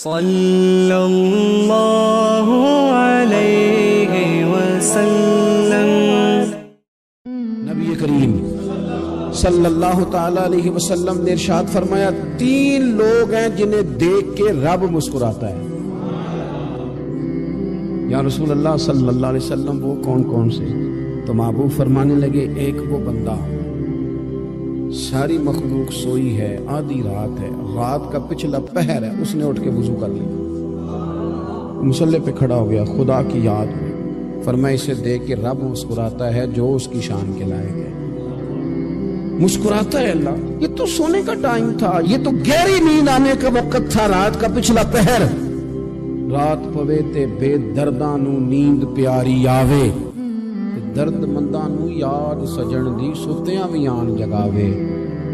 صلی اللہ علیہ وسلم۔ نبی کریم صلی اللہ تعالی علیہ وسلم نے ارشاد فرمایا 3 لوگ ہیں جنہیں دیکھ کے رب مسکراتا ہے۔ یا رسول اللہ صلی اللہ علیہ وسلم وہ کون کون سے؟ تو محبوب فرمانے لگے ایک وہ بندہ ساری مخلوق سوئی ہے، آدھی رات ہے، رات کا پچھلا پہر ہے، اس نے اٹھ کے وضو کر لیا، مصلی پہ کھڑا ہو گیا خدا کی یاد میں، فرمایا اسے دیکھ کے رب مسکراتا ہے جو اس کی شان کے لائق ہے۔ مسکراتا ہے اللہ، یہ تو سونے کا ٹائم تھا، یہ تو گہری نیند آنے کا وقت تھا، رات کا پچھلا پہر، رات پوے تے بے درداں نو نیند پیاری آوے، درد منداں نو یاد سجن دی ستیاں بھی آن جگاوے،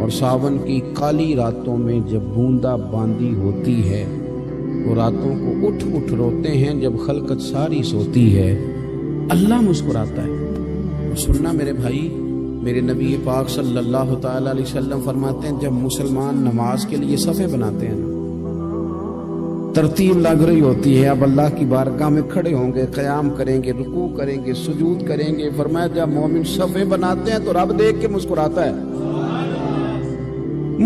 اور ساون کی کالی راتوں میں جب بوندا باندی ہوتی ہے، وہ راتوں کو اٹھ اٹھ روتے ہیں جب خلقت ساری سوتی ہے، اللہ مسکراتا ہے۔ سننا میرے بھائی، میرے نبی پاک صلی اللہ تعالی علیہ وسلم فرماتے ہیں جب مسلمان نماز کے لیے صفیں بناتے ہیں نا، ترتیب لگ رہی ہوتی ہے، اب اللہ کی بارگاہ میں کھڑے ہوں گے، قیام کریں گے، رکوع کریں گے، سجود کریں گے، فرمایا جب مومن صفیں بناتے ہیں تو رب دیکھ کے مسکراتا ہے،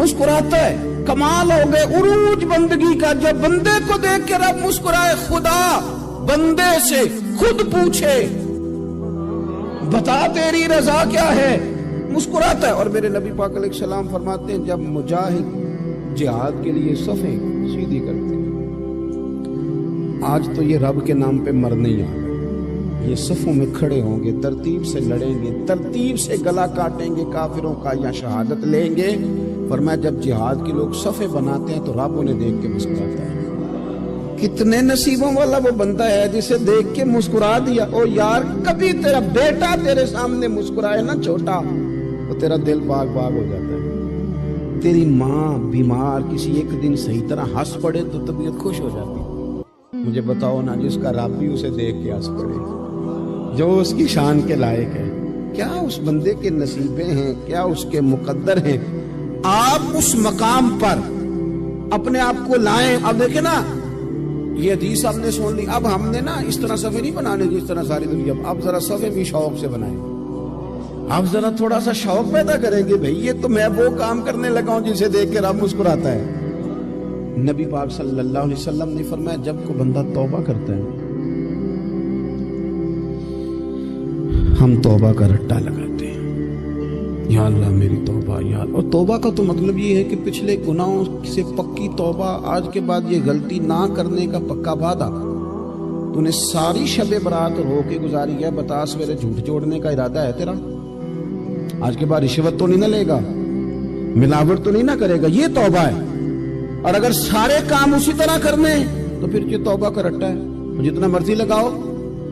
مسکراتا ہے۔ کمال ہو گئے عروج بندگی کا، جب بندے کو دیکھ کے رب مسکرائے، خدا بندے سے خود پوچھے بتا تیری رضا کیا ہے، مسکراتا ہے۔ اور میرے نبی پاک علیہ السلام فرماتے ہیں جب مجاہد جہاد کے لیے صفیں سیدھی کرتے ہیں، آج تو یہ رب کے نام پہ مرنے ہی آ گئے، یہ صفوں میں کھڑے ہوں گے، ترتیب سے لڑیں گے، ترتیب سے گلا کاٹیں گے کافروں کا یا شہادت لیں گے۔ فرمایا جب جہاد کے لوگ صفیں بناتے ہیں تو رب انہیں دیکھ کے مسکراتا ہے۔ کتنے نصیبوں والا وہ بندہ ہے جسے دیکھ کے مسکرا دیا۔ او یار کبھی تیرا بیٹا تیرے سامنے مسکرائے نا چھوٹا، تو تیرا دل باغ باغ ہو جاتا ہے۔ تیری ماں بیمار کسی ایک دن صحیح طرح ہنس پڑے تو طبیعت خوش ہو جاتی ہے۔ مجھے بتاؤ نا جس کا رب بھی اسے دیکھ کے ہنس پڑے، جو اس کی شان کے لائق ہے، کیا اس بندے کے نصیبیں ہیں، کیا اس کے مقدر ہیں؟ آپ اس مقام پر اپنے آپ کو لائیں۔ اب دیکھیں نا یہ حدیث آپ نے سن لی، اب ہم نے نا اس طرح صفحے نہیں بنانے جس طرح ساری دنیا، اب ذرا صفحے بھی شوق سے بنائیں، اب ذرا تھوڑا سا شوق پیدا کریں گے۔ بھئی یہ تو میں وہ کام کرنے لگا ہوں جسے دیکھ کے رب مسکراتا ہے۔ نبی پاک صلی اللہ علیہ وسلم نے فرمایا جب کوئی بندہ توبہ کرتا ہے ہم توبہ کا رٹا لگاتے ہیں، یا اللہ میری توبہ یا اللہ۔ اور توبہ کا تو مطلب یہ ہے کہ پچھلے گناہوں سے پکی توبہ، آج کے بعد یہ غلطی نہ کرنے کا پکا وعدہ۔ تو نے ساری شب برات رو کے گزاری ہے، بتا سویرے جھوٹ جوڑنے کا ارادہ ہے تیرا؟ آج کے بعد رشوت تو نہیں نہ لے گا، ملاوٹ تو نہیں نہ کرے گا، یہ توبہ ہے۔ اور اگر سارے کام اسی طرح کرنے تو پھر یہ توبہ کا رٹا ہے، جتنا مرضی لگاؤ۔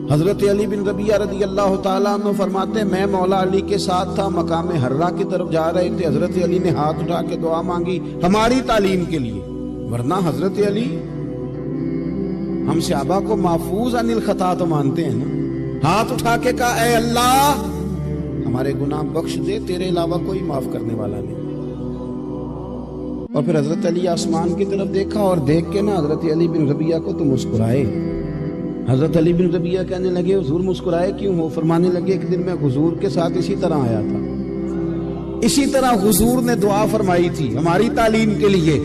حضرت علی بن ربیعہ رضی اللہ تعالیٰ عنہ فرماتے ہیں میں مولا علی کے ساتھ تھا، مقام حرہ کی طرف جا رہے تھے، حضرت علی نے ہاتھ اٹھا کے دعا مانگی ہماری تعلیم کے لیے، ورنہ حضرت علی ہم صحابہ کو محفوظ عن الخطا تو مانتے ہیں نا۔ ہاتھ اٹھا کے کہا اے اللہ ہمارے گناہ بخش دے، تیرے علاوہ کوئی معاف کرنے والا نہیں۔ اور پھر حضرت علی آسمان کی طرف دیکھا اور دیکھ کے نا حضرت علی بن ربیعہ کو تو مسکرائے۔ حضرت علی بن ربیعہ کہنے لگے حضور مسکرائے کیوں ہو؟ فرمانے لگے ایک دن میں حضور کے ساتھ اسی طرح آیا تھا، اسی طرح حضور نے دعا فرمائی تھی ہماری تعلیم کے لیے،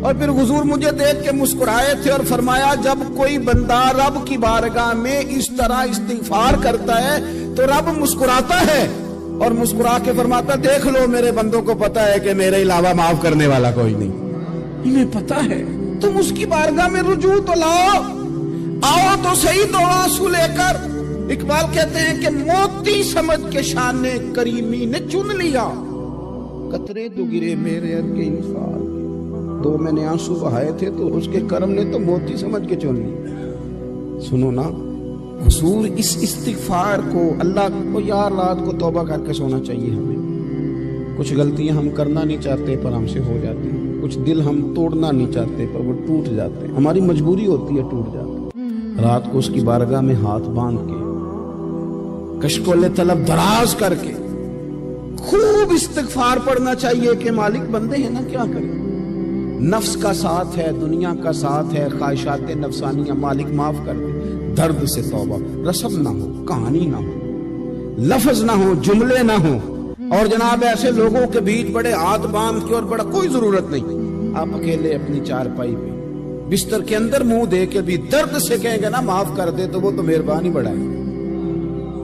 اور پھر حضور مجھے دیکھ کے مسکرائے تھے اور فرمایا جب کوئی بندہ رب کی بارگاہ میں اس طرح استغفار کرتا ہے تو رب مسکراتا ہے، اور مسکرا کے فرماتا دیکھ لو میرے بندوں کو پتا ہے کہ میرے علاوہ معاف کرنے والا کوئی نہیں، انہیں پتا ہے، تم اس کی بارگاہ میں رجوع تو لاؤ، آؤ تو صحیح دو آنسو لے کر۔ اقبال کہتے ہیں کہ موتی سمجھ کے شان کریمی نے چن لیا، قطرے دو گرے میرے ار کے انفال، دو میں نے آنسو بہائے تھے تو اس کے کرم نے تو موتی سمجھ کے چن لی۔ سنو نا حضور اس استغفار کو، اللہ کو یار رات کو توبہ کر کے سونا چاہیے ہمیں۔ کچھ غلطیاں ہم کرنا نہیں چاہتے پر ہم سے ہو جاتی ہیں، کچھ دل ہم توڑنا نہیں چاہتے پر وہ ٹوٹ جاتے ہیں، ہماری مجبوری ہوتی ہے ٹوٹ جاتے ہیں۔ رات کو اس کی بارگاہ میں ہاتھ باندھ کے کشکول طلب دراز کر کے خوب استغفار پڑھنا چاہیے کہ مالک بندے ہیں نا کیا کریں، نفس کا ساتھ ہے، دنیا کا ساتھ ہے، خواہشات نفسانیہ، مالک معاف کر دے، درد سے توبہ، رسم نہ ہو، کہانی نہ ہو، لفظ نہ ہو، جملے نہ ہو، اور جناب ایسے لوگوں کے بیچ بڑے ہاتھ باندھ کے اور بڑا کوئی ضرورت نہیں، آپ اکیلے اپنی چارپائی پہ بستر کے اندر منہ دے کے بھی درد سے کہیں گے نا معاف کر دے تو وہ تو مہربانی بڑھائے۔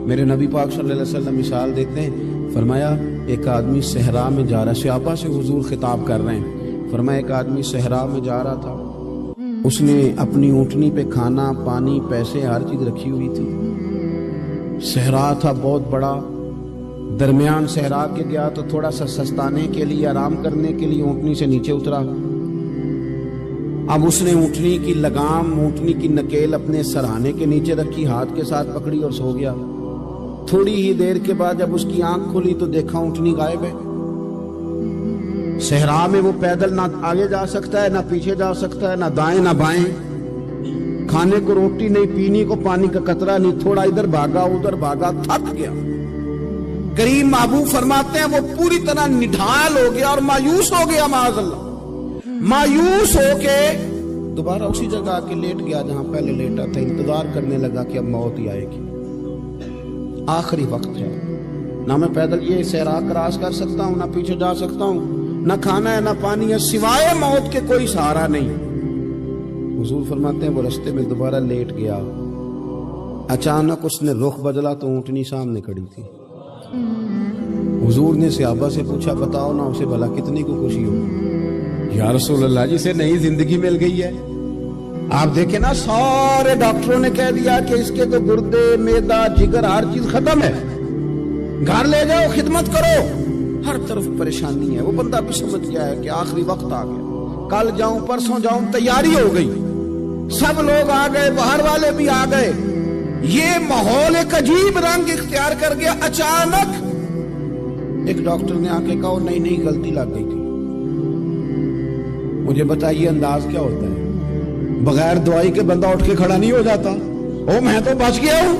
میرے نبی پاک صلی اللہ علیہ وسلم مثال دیتے ہیں، فرمایا ایک آدمی صحرا میں جا رہا، صحابہ سے حضور خطاب کر رہے ہیں، فرمایا ایک آدمی صحرا میں جا رہا تھا، اس نے اپنی اونٹنی پہ کھانا پانی پیسے ہر چیز رکھی ہوئی تھی، صحرا تھا بہت بڑا، درمیان صحرا کے گیا تو تھوڑا سا سستانے کے لیے آرام کرنے کے لیے اونٹنی سے نیچے اترا، اب اس نے اونٹنی کی لگام اونٹنی کی نکیل اپنے سرہانے کے نیچے رکھی، ہاتھ کے ساتھ پکڑی اور سو گیا۔ تھوڑی ہی دیر کے بعد جب اس کی آنکھ کھلی تو دیکھا اونٹنی غائب ہے۔ صحرا میں وہ پیدل نہ آگے جا سکتا ہے، نہ پیچھے جا سکتا ہے، نہ دائیں نہ بائیں، کھانے کو روٹی نہیں، پینے کو پانی کا قطرہ نہیں، تھوڑا ادھر بھاگا ادھر بھاگا، تھک گیا۔ کریم محبوب فرماتے ہیں وہ پوری طرح نڈھال ہو گیا اور مایوس ہو گیا، معاذ اللہ، مایوس ہو کے دوبارہ اسی جگہ آ کے لیٹ گیا جہاں پہلے لیٹا تھا، انتظار کرنے لگا کہ اب موت ہی آئے گی، آخری وقت ہے، نہ میں پیدل یہ صحرا کراس کر سکتا ہوں، نہ پیچھے جا سکتا ہوں، نہ کھانا ہے نہ پانی ہے، سوائے موت کے کوئی سہارا نہیں۔ حضور فرماتے ہیں وہ رستے میں دوبارہ لیٹ گیا، اچانک اس نے رخ بدلا تو اونٹنی سامنے کھڑی تھی۔ حضور نے صحابہ سے پوچھا بتاؤ نا اسے بھلا کتنی کو خوشی ہو؟ یا رسول اللہ جسے نئی زندگی مل گئی ہے۔ آپ دیکھیں نا سارے ڈاکٹروں نے کہہ دیا کہ اس کے تو گردے معدہ جگر ہر چیز ختم ہے، گھر لے جاؤ خدمت کرو، ہر طرف پریشانی ہے۔ وہ بندہ بھی سمجھ گیا ہے کہ آخری وقت آ گیا، کل جاؤں پرسوں جاؤں، تیاری ہو گئی، سب لوگ آ گئے، باہر والے بھی آ گئے، یہ ماحول ایک عجیب رنگ اختیار کر گیا۔ اچانک ایک ڈاکٹر نے آ کے کہا نہیں غلطی لگ گئی تھی۔ مجھے بتائیے انداز کیا ہوتا ہے؟ بغیر دوائی کے بندہ اٹھ کے کھڑا نہیں ہو جاتا، او میں تو بچ گیا ہوں۔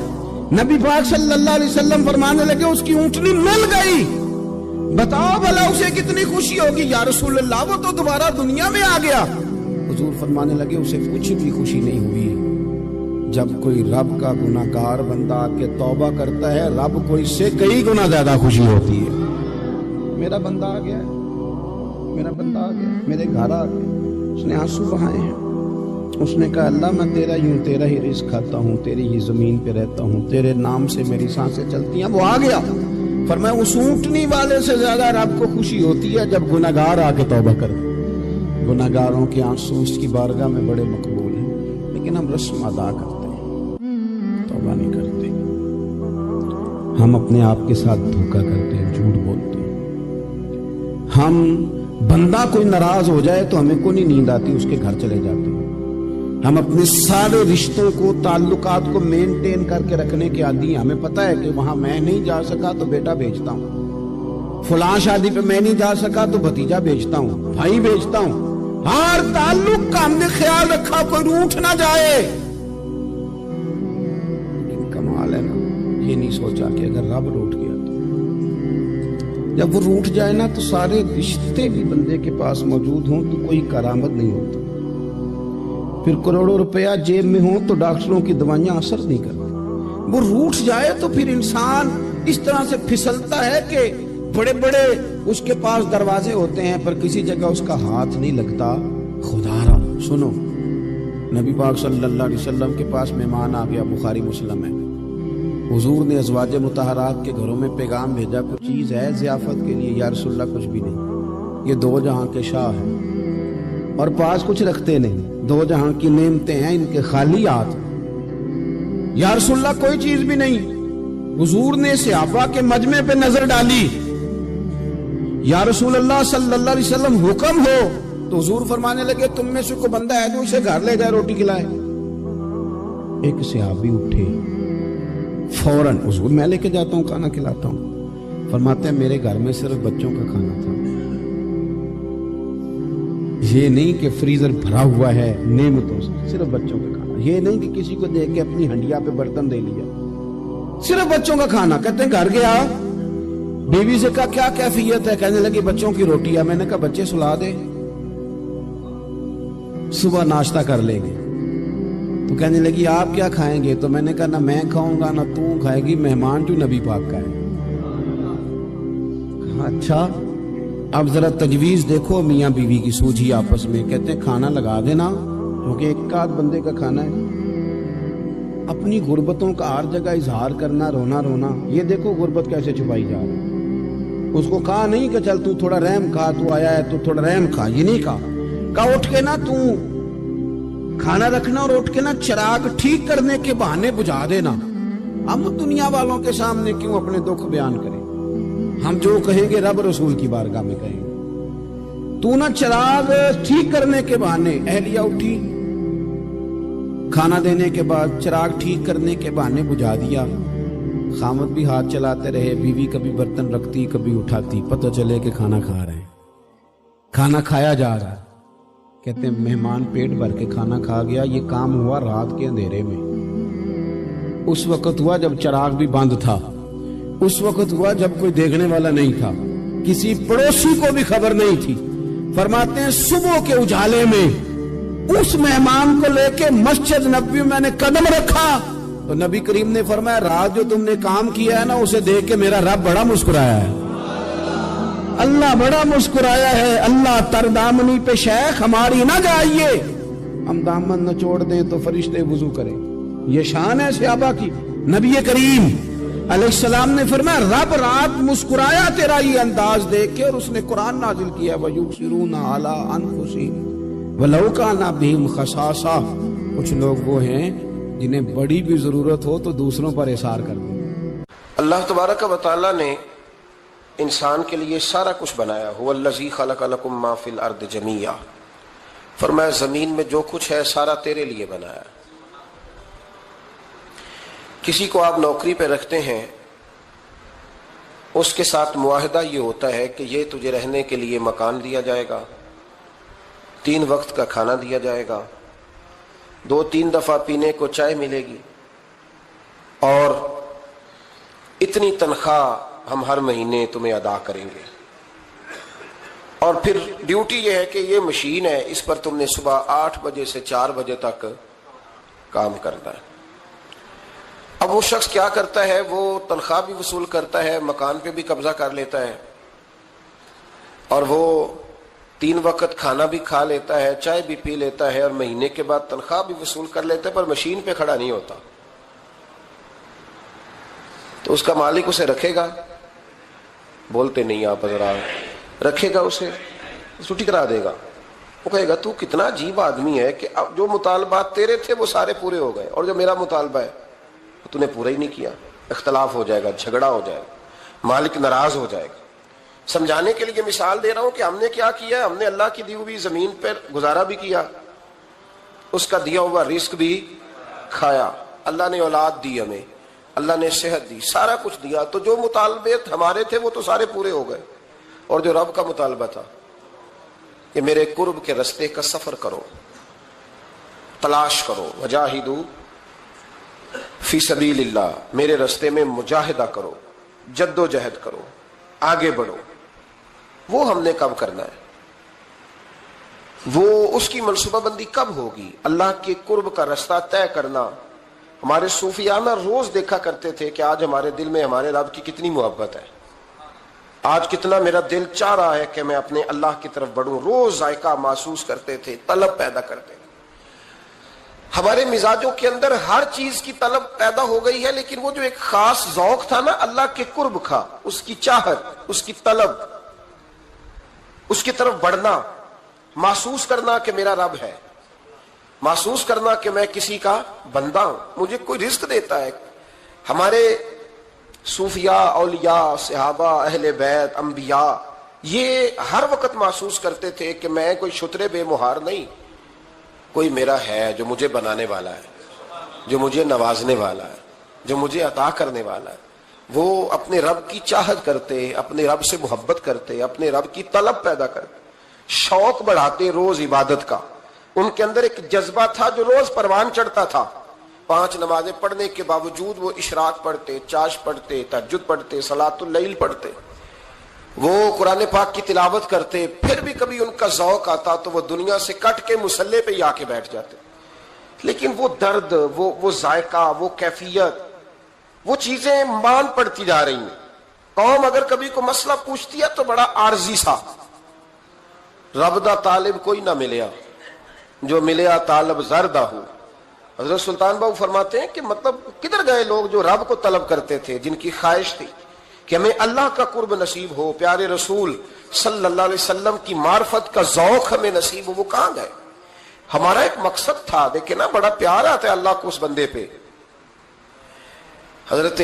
نبی پاک صلی اللہ علیہ وسلم فرمانے لگے اس کی اونٹنی مل گئی، بتاؤ بھلا اسے کتنی خوشی ہوگی؟ یا رسول اللہ وہ تو دوبارہ دنیا میں آ گیا۔ حضور فرمانے لگے اسے کچھ بھی خوشی نہیں ہوئی۔ جب کوئی رب کا گناہگار بندہ آ کے توبہ کرتا ہے، رب کو اس سے کئی گنا زیادہ خوشی ہوتی ہے۔ میرا بندہ آ گیا، میرا بندہ آ گیا، میرے گھر آ گیا، اس نے آنسو بہائے ہیں، اس نے کہا اللہ میں تیرا ہی ہوں، تیرا ہی رزق کھاتا ہوں، تیری ہی زمین پہ رہتا ہوں، تیرے نام سے میری سانسیں چلتی ہیں۔ وہ آ گیا، فرمایا اس اونٹنی والے سے زیادہ رب کو خوشی ہوتی ہے جب گناہگار آ کے توبہ کر دے۔ گناہگاروں کے آنسو اس کی بارگاہ میں بڑے مقبول ہیں، لیکن ہم رسم ادا کرتے ہیں، توبہ نہیں کرتے، ہم اپنے آپ کے ساتھ دھوکہ کرتے ہیں، جھوٹ بولتے ہیں۔ ہم بندہ کوئی ناراض ہو جائے تو ہمیں کو نہیں نیند آتی، اس کے گھر چلے جاتے ہیں۔ ہم اپنے سارے رشتوں کو تعلقات کو مینٹین کر کے رکھنے کے عادی ہیں، ہمیں پتہ ہے کہ وہاں میں نہیں جا سکا تو بیٹا بھیجتا ہوں، فلاں شادی پہ میں نہیں جا سکا تو بھتیجا بھیجتا ہوں، بھائی بھیجتا ہوں، ہر تعلق کا ہم نے خیال رکھا کوئی روٹھ نہ جائے۔ لیکن کمال ہے نا، یہ نہیں سوچا کہ اگر رب روٹھ گیا تو جب وہ روٹھ جائے نا تو سارے رشتے بھی بندے کے پاس موجود ہوں تو کوئی کرامت نہیں ہوتا، پھر کروڑوں روپیہ جیب میں ہوں تو ڈاکٹروں کی دوائیاں اثر نہیں کرتی۔ وہ روٹھ جائے تو پھر انسان اس طرح سے پھسلتا ہے کہ بڑے بڑے اس کے پاس دروازے ہوتے ہیں پر کسی جگہ اس کا ہاتھ نہیں لگتا۔ خدا را سنو، نبی پاک صلی اللہ علیہ وسلم کے پاس مہمان آ گیا، بخاری مسلم ہے، حضور نے ازواج مطہرات کے گھروں میں پیغام بھیجا کچھ چیز ہے ضیافت کے لیے؟ یا رسول اللہ کچھ بھی نہیں، یہ دو جہاں کے شاہ ہیں اور پاس کچھ رکھتے نہیں، دو جہاں کی نعمتیں ہیں ان کے خالی ہاتھ۔ یا رسول اللہ کوئی چیز بھی نہیں۔ حضور نے صحابہ کے مجمع پہ نظر ڈالی، یا رسول اللہ صلی اللہ علیہ وسلم حکم ہو، تو حضور فرمانے لگے تم میں سے کوئی بندہ ہے تو اسے گھر لے جائے روٹی کھلائے۔ ایک صحابی اٹھے فوراً، حضور میں لے کے جاتا ہوں کھانا کھلاتا ہوں۔ فرماتے ہیں میرے گھر میں صرف بچوں کا کھانا تھا، یہ نہیں کہ فریزر بھرا ہوا ہے نعمتوں سے، صرف بچوں کا کھانا، یہ نہیں کہ کسی کو دیکھ کے اپنی ہنڈیا پہ برتن دے لیا، صرف بچوں کا کھانا۔ کہتے ہیں گھر گیا، بیوی سے کہا کیا کیفیت ہے؟ کہنے لگی بچوں کی روٹی ہے۔ میں نے کہا بچے سلا دے۔ صبح ناشتہ کر لیں گے. تو کہنے لگی آپ کیا کھائیں گے؟ تو میں نے کہا نہ میں کھاؤں گا نہ تو کھائے گی، مہمان جو نبی پاک کا ہے. اچھا اب ذرا تجویز دیکھو میاں بیوی کی سوجھی آپس میں. کہتے ہیں کھانا لگا دینا کیونکہ ایک آدھ بندے کا کھانا ہے. اپنی غربتوں کا ہر جگہ اظہار کرنا، رونا رونا. یہ دیکھو غربت کیسے چھپائی جا رہی ہے. اس کو کہا نہیں کہ چل تو تھوڑا رحم کھا، تو آیا ہے تو تھوڑا رحم کھا، یہ نہیں کہا اٹھ کے نا تو کھانا رکھنا اور اٹھ کے نا چراغ ٹھیک کرنے کے بہانے بجھا دینا. ہم دنیا والوں کے سامنے کیوں اپنے دکھ بیان کریں؟ ہم جو کہیں گے رب رسول کی بارگاہ میں کہیں گے. تو نہ چراغ ٹھیک کرنے کے بہانے، اہلیہ اٹھی کھانا دینے کے بعد چراغ ٹھیک کرنے کے بہانے بجھا دیا. خامد بھی ہاتھ چلاتے رہے، بیوی کبھی برتن رکھتی کبھی اٹھاتی، پتہ چلے کہ کھانا کھا رہے ہیں. کھانا کھایا جا رہا ہے. کہتے ہیں مہمان پیٹ بھر کے کھانا کھا گیا. یہ کام ہوا رات کے اندھیرے میں. اس وقت ہوا جب چراغ بھی بند تھا. اس وقت ہوا جب کوئی دیکھنے والا نہیں تھا، کسی پڑوسی کو بھی خبر نہیں تھی. فرماتے ہیں صبح کے اجالے میں اس مہمان کو لے کے مسجد نبوی میں نے قدم رکھا تو نبی کریم نے فرمایا رات جو تم نے کام کیا ہے نا اسے دیکھ کے میرا رب بڑا مسکرایا ہے. اللہ بڑا مسکرایا ہے. اللہ تر دامنی پہ شیخ ہماری نہ جائیے، ہم دامن نہ چھوڑ دیں تو فرشتے وضو کریں. یہ شان ہے صحابہ کی. نبی کریم علیہ السلام نے فرمایا رب رات مسکرایا تیرا یہ انداز دیکھ کے، اور اس نے قرآن نازل کیا وَيُؤْثِرُونَ عَلَىٰ أَنفُسِهِمْ وَلَوْ كَانَ بِهِمْ خَصَاصَةٌ. کچھ لوگ وہ ہیں جنہیں بڑی بھی ضرورت ہو تو دوسروں پر اثار کر دیں. اللہ تبارک و تعالیٰ نے انسان کے لیے سارا کچھ بنایا. هُوَ الَّذِي خَلَقَ لَكُم مَّا فِي الْأَرْضِ جَمِيعًا. فرمایا زمین میں جو کچھ ہے سارا تیرے لیے بنایا. کسی کو آپ نوکری پہ رکھتے ہیں، اس کے ساتھ معاہدہ یہ ہوتا ہے کہ یہ تجھے رہنے کے لیے مکان دیا جائے گا، 3 وقت کا کھانا دیا جائے گا، 2-3 دفعہ پینے کو چائے ملے گی، اور اتنی تنخواہ ہم ہر مہینے تمہیں ادا کریں گے. اور پھر ڈیوٹی یہ ہے کہ یہ مشین ہے، اس پر تم نے صبح 8 بجے سے 4 بجے تک کام کرنا ہے. اب وہ شخص کیا کرتا ہے؟ وہ تنخواہ بھی وصول کرتا ہے، مکان پہ بھی قبضہ کر لیتا ہے، اور وہ 3 وقت کھانا بھی کھا لیتا ہے، چائے بھی پی لیتا ہے، اور مہینے کے بعد تنخواہ بھی وصول کر لیتا ہے، پر مشین پہ کھڑا نہیں ہوتا. تو اس کا مالک اسے رکھے گا؟ بولتے نہیں آپ حضرات. رکھے گا اسے، چھٹی کرا دے گا. وہ کہے گا تو کتنا عجیب آدمی ہے کہ اب جو مطالبات تیرے تھے وہ سارے پورے ہو گئے، اور جو میرا مطالبہ ہے تو نے پورا ہی نہیں کیا. اختلاف ہو جائے گا، جھگڑا ہو جائے گا، مالک ناراض ہو جائے گا. سمجھانے کے لیے مثال دے رہا ہوں کہ ہم نے کیا کیا ہے. ہم نے اللہ کی دی ہوئی زمین پر گزارا بھی کیا، اس کا دیا ہوا رزق بھی کھایا. اللہ نے اولاد دی ہمیں، اللہ نے صحت دی، سارا کچھ دیا. تو جو مطالبے ہمارے تھے وہ تو سارے پورے ہو گئے، اور جو رب کا مطالبہ تھا کہ میرے قرب کے رستے کا سفر کرو، تلاش کرو، وجاہدوا فی سبیل اللہ، میرے رستے میں مجاہدہ کرو، جد و جہد کرو، آگے بڑھو. وہ ہم نے کب کرنا ہے؟ وہ اس کی منصوبہ بندی کب ہوگی؟ اللہ کے قرب کا رستہ طے کرنا. ہمارے صوفیانہ روز دیکھا کرتے تھے کہ آج ہمارے دل میں ہمارے رب کی کتنی محبت ہے، آج کتنا میرا دل چاہ رہا ہے کہ میں اپنے اللہ کی طرف بڑھوں. روز ذائقہ محسوس کرتے تھے، طلب پیدا کرتے تھے. ہمارے مزاجوں کے اندر ہر چیز کی طلب پیدا ہو گئی ہے، لیکن وہ جو ایک خاص ذوق تھا نا اللہ کے قرب کا، اس کی چاہت، اس کی طلب، اس کی طرف بڑھنا، محسوس کرنا کہ میرا رب ہے، محسوس کرنا کہ میں کسی کا بندہ ہوں، مجھے کوئی رزق دیتا ہے. ہمارے صوفیاء، اولیاء، صحابہ، اہل بیت، انبیاء یہ ہر وقت محسوس کرتے تھے کہ میں کوئی شترے بے مہار نہیں، کوئی میرا ہے جو مجھے بنانے والا ہے، جو مجھے نوازنے والا ہے، جو مجھے عطا کرنے والا ہے. وہ اپنے رب کی چاہت کرتے، اپنے رب سے محبت کرتے، اپنے رب کی طلب پیدا کرتے، شوق بڑھاتے روز عبادت کا. ان کے اندر ایک جذبہ تھا جو روز پروان چڑھتا تھا. 5 نمازیں پڑھنے کے باوجود وہ اشراق پڑھتے، چاش پڑھتے، تہجد پڑھتے، صلاۃ اللیل پڑھتے. وہ قرآن پاک کی تلاوت کرتے، پھر بھی کبھی ان کا ذوق آتا تو وہ دنیا سے کٹ کے مصلے پہ ہی آ کے بیٹھ جاتے. لیکن وہ درد، وہ ذائقہ، وہ کیفیت، وہ چیزیں مان پڑتی جا رہی ہیں. قوم اگر کبھی کو مسئلہ پوچھتی ہے تو بڑا عارضی سا، رب دا طالب کوئی نہ ملیا، جو ملیا طالب زردہ ہو. حضرت سلطان باؤ فرماتے ہیں کہ مطلب کدھر گئے لوگ جو رب کو طلب کرتے تھے، جن کی خواہش تھی کہ ہمیں اللہ کا قرب نصیب ہو، پیارے رسول صلی اللہ علیہ وسلم کی معرفت کا ذوق ہمیں نصیب ہو، وہ کہاں گئے؟ ہمارا ایک مقصد تھا، دیکھیں نا بڑا پیار آتا ہے اللہ کو اس بندے پہ. حضرت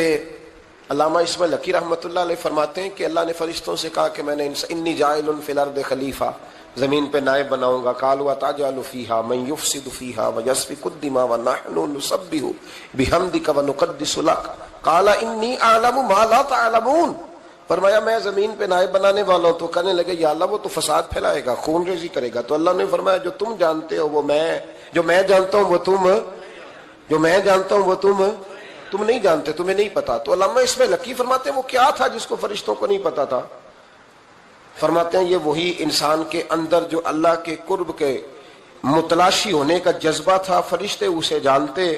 علامہ اسماعیل حقی رحمۃ اللہ علیہ فرماتے ہیں کہ اللہ نے فرشتوں سے کہا کہ میں نے انی جاعل فی الارض خلیفہ، زمین پہ نائب بناؤں گا. قالوا تجعل فیہا من یفسد فیہا ویسفک الدماء ونحن نسبح بحمدک ونقدس لک قال انی اعلم ما لا تعلمون. فرمایا میں زمین پہ نائب بنانے والا ہوں. تو کہنے لگے یا اللہ وہ تو فساد پھیلائے گا، خون ریزی کرے گا. تو اللہ نے فرمایا جو تم جانتے ہو وہ میں، جو میں جانتا ہوں وہ تم، جو میں جانتا ہوں وہ تم نہیں جانتے، تمہیں نہیں پتا. تو علامہ اسماعیل حقی فرماتے ہیں وہ کیا تھا جس کو فرشتوں کو نہیں پتا تھا؟ فرماتے ہیں یہ وہی انسان کے اندر جو اللہ کے قرب کے متلاشی ہونے کا جذبہ تھا. فرشتے اسے جانتے.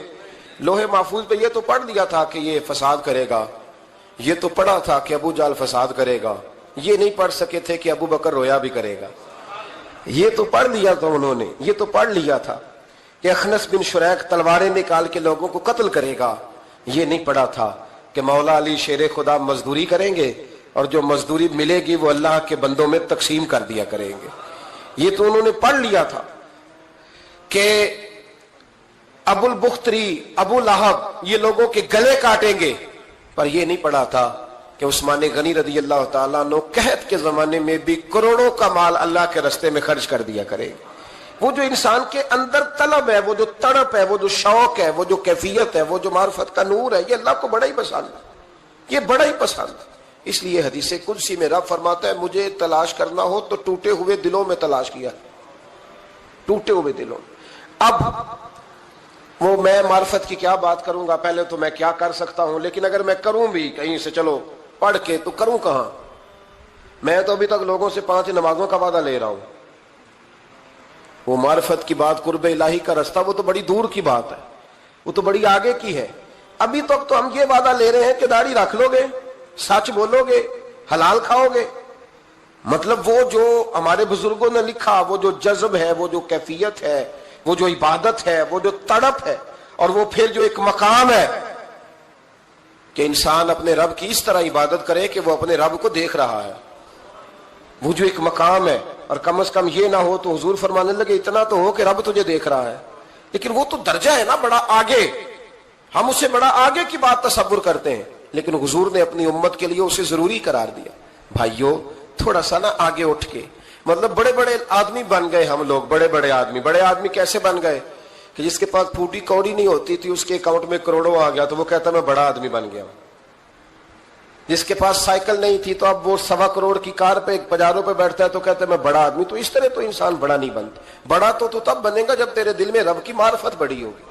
لوہے محفوظ پہ یہ تو پڑھ دیا تھا کہ یہ فساد کرے گا، یہ تو پڑھا تھا کہ ابو جال فساد کرے گا، یہ نہیں پڑھ سکے تھے کہ ابو بکر رویا بھی کرے گا. یہ تو پڑھ لیا تھا انہوں نے، یہ تو پڑھ لیا تھا کہ اخنس بن شریک تلواریں نکال کے لوگوں کو قتل کرے گا. یہ نہیں پڑھا تھا کہ مولا علی شیر خدا مزدوری کریں گے اور جو مزدوری ملے گی وہ اللہ کے بندوں میں تقسیم کر دیا کریں گے. یہ تو انہوں نے پڑھ لیا تھا کہ ابو البختری، ابو لہب یہ لوگوں کے گلے کاٹیں گے. پر یہ نہیں پڑھا تھا کہ عثمان غنی رضی اللہ تعالیٰ عنہ قحط کے زمانے میں بھی کروڑوں کا مال اللہ کے راستے میں خرچ کر دیا کرے. وہ جو انسان کے اندر طلب ہے، وہ جو تڑپ ہے، وہ جو شوق ہے، وہ جو کیفیت ہے، وہ جو معرفت کا نور ہے، یہ اللہ کو بڑا ہی پسند ہے، یہ بڑا ہی پسند ہے. اس لیے حدیث قدسی میں رب فرماتا ہے مجھے تلاش کرنا ہو تو ٹوٹے ہوئے دلوں میں تلاش کیا، ٹوٹے ہوئے دلوں میں. اب وہ میں معرفت کی کیا بات کروں گا، پہلے تو میں کیا کر سکتا ہوں، لیکن اگر میں کروں بھی کہیں سے چلو پڑھ کے تو کروں کہاں؟ میں تو ابھی تک لوگوں سے 5 نمازوں کا وعدہ لے رہا ہوں. وہ معرفت کی بات، قرب الہی کا راستہ، وہ تو بڑی دور کی بات ہے، وہ تو بڑی آگے کی ہے. ابھی تک تو ہم یہ وعدہ لے رہے ہیں کہ داڑھی رکھ لو گے، سچ بولو گے، حلال کھاؤ گے. مطلب وہ جو ہمارے بزرگوں نے لکھا، وہ جو جذب ہے، وہ جو کیفیت ہے، وہ جو عبادت ہے، وہ جو تڑپ ہے، اور وہ پھر جو ایک مقام ہے کہ انسان اپنے رب کی اس طرح عبادت کرے کہ وہ اپنے رب کو دیکھ رہا ہے. وہ جو ایک مقام ہے، اور کم از کم یہ نہ ہو تو حضور فرمانے لگے اتنا تو ہو کہ رب تجھے دیکھ رہا ہے. لیکن وہ تو درجہ ہے نا بڑا آگے، ہم اسے بڑا آگے کی بات تصور کرتے ہیں، لیکن حضور نے اپنی امت کے لیے اسے ضروری قرار دیا. بھائیو تھوڑا سا نا آگے اٹھ کے، مطلب بڑے بڑے آدمی بن گئے ہم لوگ. بڑے بڑے آدمی کیسے بن گئے کہ جس کے پاس پھوٹی کوڑی نہیں ہوتی تھی اس کے اکاؤنٹ میں کروڑوں آ گیا تو وہ کہتا میں بڑا آدمی بن گیا. جس کے پاس سائیکل نہیں تھی تو اب وہ 1.25 کروڑ کی کار پہ پجاروں پہ بیٹھتا ہے تو کہتا ہے میں بڑا آدمی. تو اس طرح تو انسان بڑا نہیں بنتا. بڑا تو تب بنے گا جب تیرے دل میں رب کی معرفت بڑی ہوگی،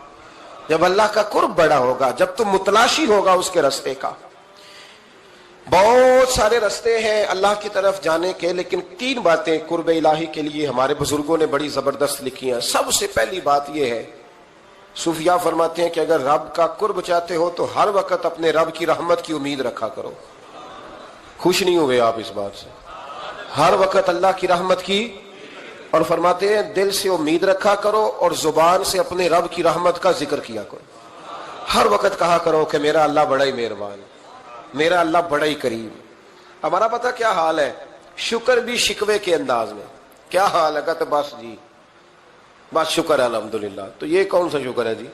جب اللہ کا قرب بڑا ہوگا، جب تم متلاشی ہوگا اس کے راستے کا. بہت سارے راستے ہیں اللہ کی طرف جانے کے، لیکن 3 باتیں قرب الہی کے لیے ہمارے بزرگوں نے بڑی زبردست لکھی ہیں. سب سے پہلی بات یہ ہے، صوفیاء فرماتے ہیں کہ اگر رب کا قرب چاہتے ہو تو ہر وقت اپنے رب کی رحمت کی امید رکھا کرو. خوش نہیں ہوئے آپ اس بات سے؟ ہر وقت اللہ کی رحمت کی، اور فرماتے ہیں دل سے امید رکھا کرو اور زبان سے اپنے رب کی رحمت کا ذکر کیا کرو. ہر وقت کہا کرو کہ میرا اللہ بڑا ہی مہربان، میرا اللہ بڑا ہی کریم. ہمارا پتہ کیا حال ہے؟ شکر بھی شکوے کے انداز میں. کیا حال ہے؟ کہتے بس جی بس شکر ہے الحمدللہ. تو یہ کون سا شکر ہے جی؟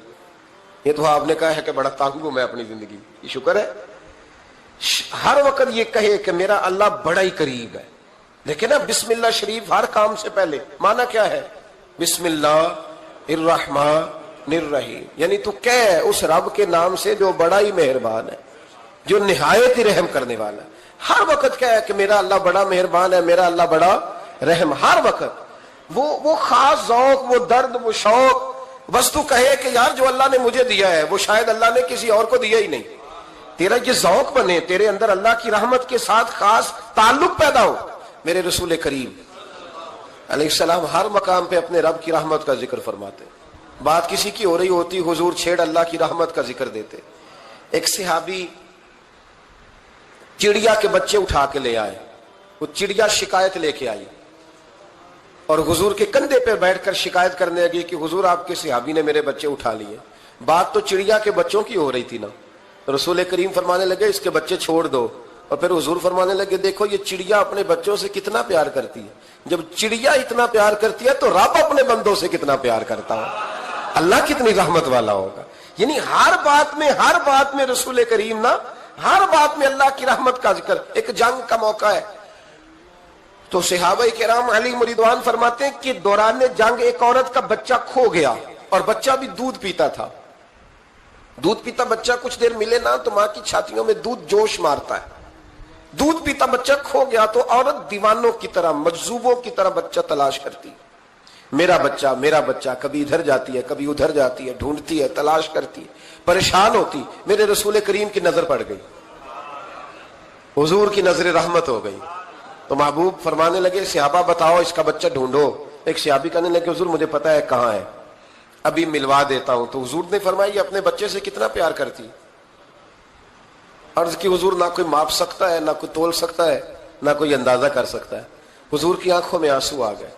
یہ تو آپ نے کہا ہے کہ بڑا تنگ ہوں میں اپنی زندگی، یہ شکر ہے؟ ہر وقت یہ کہے کہ میرا اللہ بڑا ہی قریب ہے. دیکھیں نا بسم اللہ شریف ہر کام سے پہلے معنی کیا ہے؟ بسم اللہ الرحمن الرحیم، یعنی تو کہہ اس رب کے نام سے جو بڑا ہی مہربان ہے، جو نہایت ہی رحم کرنے والا ہے. ہر وقت کہے کہ میرا اللہ بڑا مہربان ہے، میرا اللہ بڑا رحم. ہر وقت وہ خاص ذوق، وہ درد، وہ شوق، بس تو کہے کہ یار جو اللہ نے مجھے دیا ہے وہ شاید اللہ نے کسی اور کو دیا ہی نہیں. تیرا یہ ذوق بنے, تیرے اندر اللہ کی رحمت کے ساتھ خاص تعلق پیدا ہو. میرے رسول کریم علیہ السلام ہر مقام پہ اپنے رب کی رحمت کا ذکر فرماتے. بات کسی کی ہو رہی ہوتی, حضور چھیڑ اللہ کی رحمت کا ذکر دیتے. ایک صحابی چڑیا کے بچے اٹھا کے لے آئے. وہ چڑیا شکایت لے کے آئی اور حضور کے کندھے پہ بیٹھ کر شکایت کرنے لگی کہ حضور آپ کے صحابی نے میرے بچے اٹھا لیے. بات تو چڑیا کے بچوں کی ہو رہی تھی نا. رسول کریم فرمانے لگے اس کے بچے چھوڑ دو. اور پھر حضور فرمانے لگے دیکھو یہ چڑیا اپنے بچوں سے کتنا پیار کرتی ہے. جب چڑیا اتنا پیار کرتی ہے تو رب اپنے بندوں سے کتنا پیار کرتا ہو. اللہ کتنی رحمت والا ہوگا. یعنی ہر بات میں رسول کریم نا, ہر بات میں اللہ کی رحمت کا ذکر. ایک جنگ کا موقع ہے تو صحابہ کرام علیہم رضوان فرماتے ہیں کہ دوران جنگ ایک عورت کا بچہ کھو گیا اور بچہ بھی دودھ پیتا تھا. دودھ پیتا بچہ کچھ دیر ملے نا تو ماں کی چھاتیوں میں دودھ جوش مارتا ہے. دودھ پیتا بچہ کھو گیا تو عورت دیوانوں کی طرح, مجذوبوں کی طرح بچہ تلاش کرتی. میرا بچہ, کبھی ادھر جاتی ہے کبھی ادھر جاتی ہے, ڈھونڈتی ہے, تلاش کرتی ہے, پریشان ہوتی. میرے رسول کریم کی نظر پڑ گئی, حضور کی نظر رحمت ہو گئی. تو محبوب فرمانے لگے صحابہ بتاؤ اس کا بچہ ڈھونڈو. ایک صحابی کہنے لگے حضور مجھے پتا ہے کہاں ہے, ابھی ملوا دیتا ہوں. تو حضور نے فرمایا یہ اپنے بچے سے کتنا پیار کرتی. عرض کی حضور نہ کوئی ماپ سکتا ہے, نہ کوئی تول سکتا ہے, نہ کوئی اندازہ کر سکتا ہے. حضور کی آنکھوں میں آنسو آ گئے.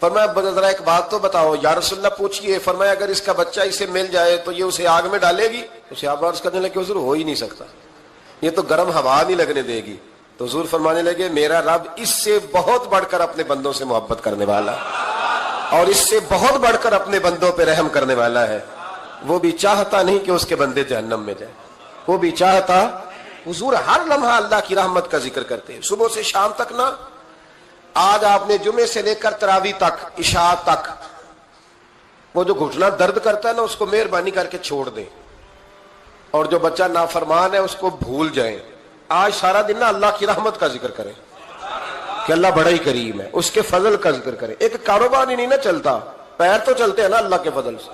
فرمایا ذرا ایک بات تو بتاؤ یا رسول اللہ پوچھئے. فرمایا اگر اس کا بچہ اسے مل جائے تو یہ اسے آگ میں ڈالے گی. تو صحابہ عرض کرنے لگے حضور ہو ہی نہیں سکتا, یہ تو گرم ہوا نہیں لگنے دے گی. تو حضور فرمانے لگے میرا رب اس سے بہت بڑھ کر اپنے بندوں سے محبت کرنے والا اور اس سے بہت بڑھ کر اپنے بندوں پہ رحم کرنے والا ہے. وہ بھی چاہتا نہیں کہ اس کے بندے جہنم میں جائیں, وہ بھی چاہتا. حضور ہر لمحہ اللہ کی رحمت کا ذکر کرتے ہیں, صبح سے شام تک نا. آج آپ نے جمعے سے لے کر تراویح تک, عشاء تک, وہ جو گھٹنا درد کرتا ہے نا اس کو مہربانی کر کے چھوڑ دیں, اور جو بچہ نافرمان ہے اس کو بھول جائیں. آج سارا دن نا اللہ کی رحمت کا ذکر کریں کہ اللہ بڑا ہی کریم ہے, اس کے فضل کا ذکر کریں. ایک کاروبار ہی نہیں نا چلتا, پیر تو چلتے ہیں نا اللہ کے فضل سے,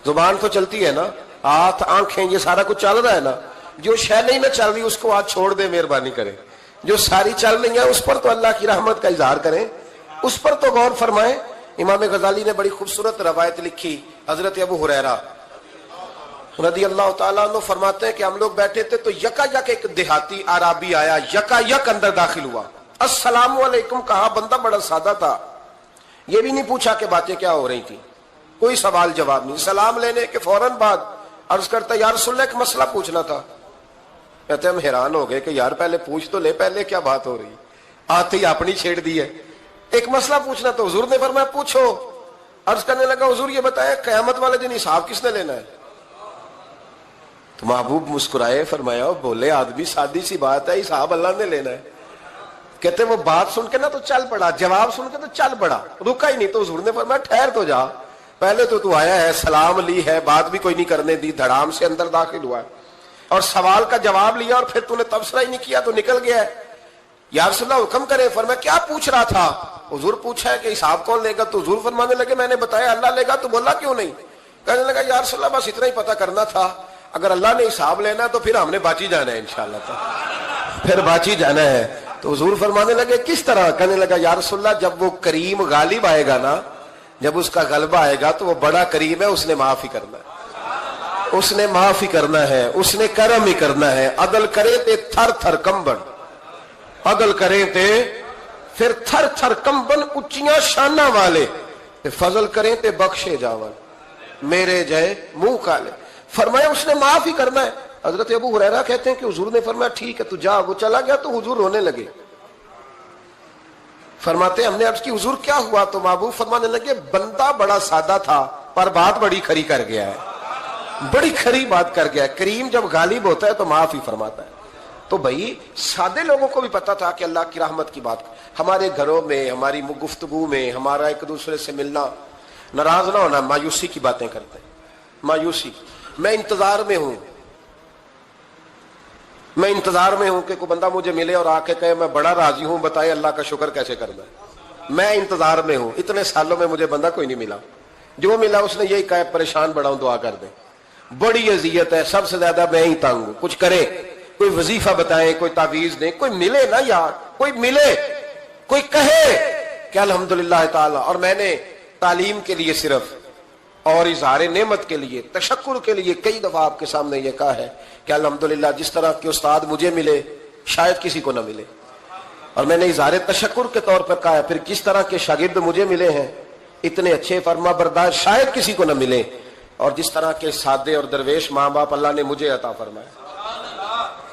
زبان تو چلتی ہے نا, ہاتھ آنکھیں یہ سارا کچھ چل رہا ہے نا. جو شے نہیں نہ چل رہی اس کو آج چھوڑ دے, مہربانی کریں. جو ساری چل رہی ہیں اس پر تو اللہ کی رحمت کا اظہار کریں, اس پر تو غور فرمائیں. امام غزالی نے بڑی خوبصورت روایت لکھی. حضرت ابو ہریرہ رضی اللہ تعالیٰ عنہ فرماتے ہیں کہ ہم لوگ بیٹھے تھے تو یکا یک ایک دیہاتی عربی آیا, یکا یک اندر داخل ہوا. السلام علیکم کہا. بندہ بڑا سادہ تھا, یہ بھی نہیں پوچھا کہ باتیں کیا ہو رہی تھی, کوئی سوال جواب نہیں. سلام لینے کے فوراً بعد عرض کرتا یا رسول اللہ ایک مسئلہ پوچھنا تھا. کہتے ہم حیران ہو گئے کہ یار پہلے پوچھ تو لے, پہلے کیا بات ہو رہی, آتے ہی اپنی چھیڑ دی ہے. ایک مسئلہ پوچھنا. تو حضور نے فرمایا پوچھو. عرض کرنے لگا حضور یہ بتائے قیامت والے دن حساب کس نے لینا ہے. تو محبوب مسکرائے, فرمایا بولے آدمی سادی سی بات ہے, حساب اللہ نے لینا ہے. کہتے وہ بات سن کے نا تو چل پڑا, جواب سن کے تو چل پڑا, رکا ہی نہیں. تو حضور نے فرمایا ٹھہر تو جا, پہلے تو آیا ہے, سلام لی ہے, بات بھی کوئی نہیں کرنے دی, دھڑام سے اندر داخل ہوا ہے اور سوال کا جواب لیا اور پھر تو نے تبصرہ ہی نہیں کیا تو نکل گیا ہے. یا رسول اللہ حکم کرے. فرمایا کیا پوچھ رہا تھا. حضور پوچھا ہے کہ حساب کون لے گا. تو حضور فرمانے لگے میں نے بتایا اللہ لے گا. تو بولا کیوں نہیں. کہنے لگا یا رسول اللہ بس اتنا ہی پتہ کرنا تھا, اگر اللہ نے حساب لینا تو پھر ہم نے باچی جانا ہے انشاءاللہ, پھر باچی جانا ہے. تو حضور فرمانے لگے کس طرح. کہنے لگا یا رسول اللہ جب وہ کریم غالب آئے گا نا, جب اس کا غلبہ آئے گا تو وہ بڑا کریم ہے, اس نے معاف ہی کرنا ہے, اس نے معاف ہی کرنا ہے, اس نے کرم ہی کرنا ہے. عدل کرے تے تھر تھر کمبن, عدل کرے تے پھر تھر تھر کمبن اچیاں شانہ والے, فضل کریں تے بخشے جاون میرے جائے منہ کالے. فرمایا اس نے معاف ہی کرنا ہے. حضرت ابو ہریرہ کہتے ہیں کہ حضور نے فرمایا ٹھیک ہے تو جا. وہ چلا گیا تو حضور رونے لگے. فرماتے ہم نے عرض کی حضور کیا ہوا. تو محبوب فرمانے لگے بندہ بڑا سادہ تھا پر بات بڑی کھری کر گیا ہے, بڑی کھری بات کر گیا ہے. کریم جب غالب ہوتا ہے تو معاف ہی فرماتا ہے. تو بھائی سادے لوگوں کو بھی پتا تھا کہ اللہ کی رحمت کی بات. ہمارے گھروں میں, ہماری گفتگو میں, ہمارا ایک دوسرے سے ملنا, ناراض نہ ہونا, مایوسی کی باتیں کرتے ہیں, مایوسی. میں انتظار میں ہوں, میں انتظار میں ہوں کہ کوئی بندہ مجھے ملے اور آ کے کہے میں بڑا راضی ہوں, بتائے اللہ کا شکر کیسے کرنا ہے. میں انتظار میں ہوں. اتنے سالوں میں مجھے بندہ کوئی نہیں ملا, جو ملا اس نے یہی کہا پریشان بڑا ہوں دعا کر دیں. بڑی اذیت ہے, سب سے زیادہ میں ہی تنگ ہوں, کچھ کرے. کوئی وظیفہ بتائیں, کوئی تعویذ دیں, کوئی ملے نا یار, کوئی ملے, کوئی کہے کہ الحمدللہ تعالی. اور میں نے تعلیم کے لیے صرف اور اظہار نعمت کے لیے, تشکر کے لیے کئی دفعہ آپ کے سامنے یہ کہا ہے کہ الحمدللہ جس طرح کے استاد مجھے ملے شاید کسی کو نہ ملے, اور میں نے اظہار تشکر کے طور پر کہا ہے پھر کس طرح کے شاگرد مجھے ملے ہیں اتنے اچھے فرما بردار شاید کسی کو نہ ملے, اور جس طرح کے سادے اور درویش ماں باپ اللہ نے مجھے عطا فرمایا.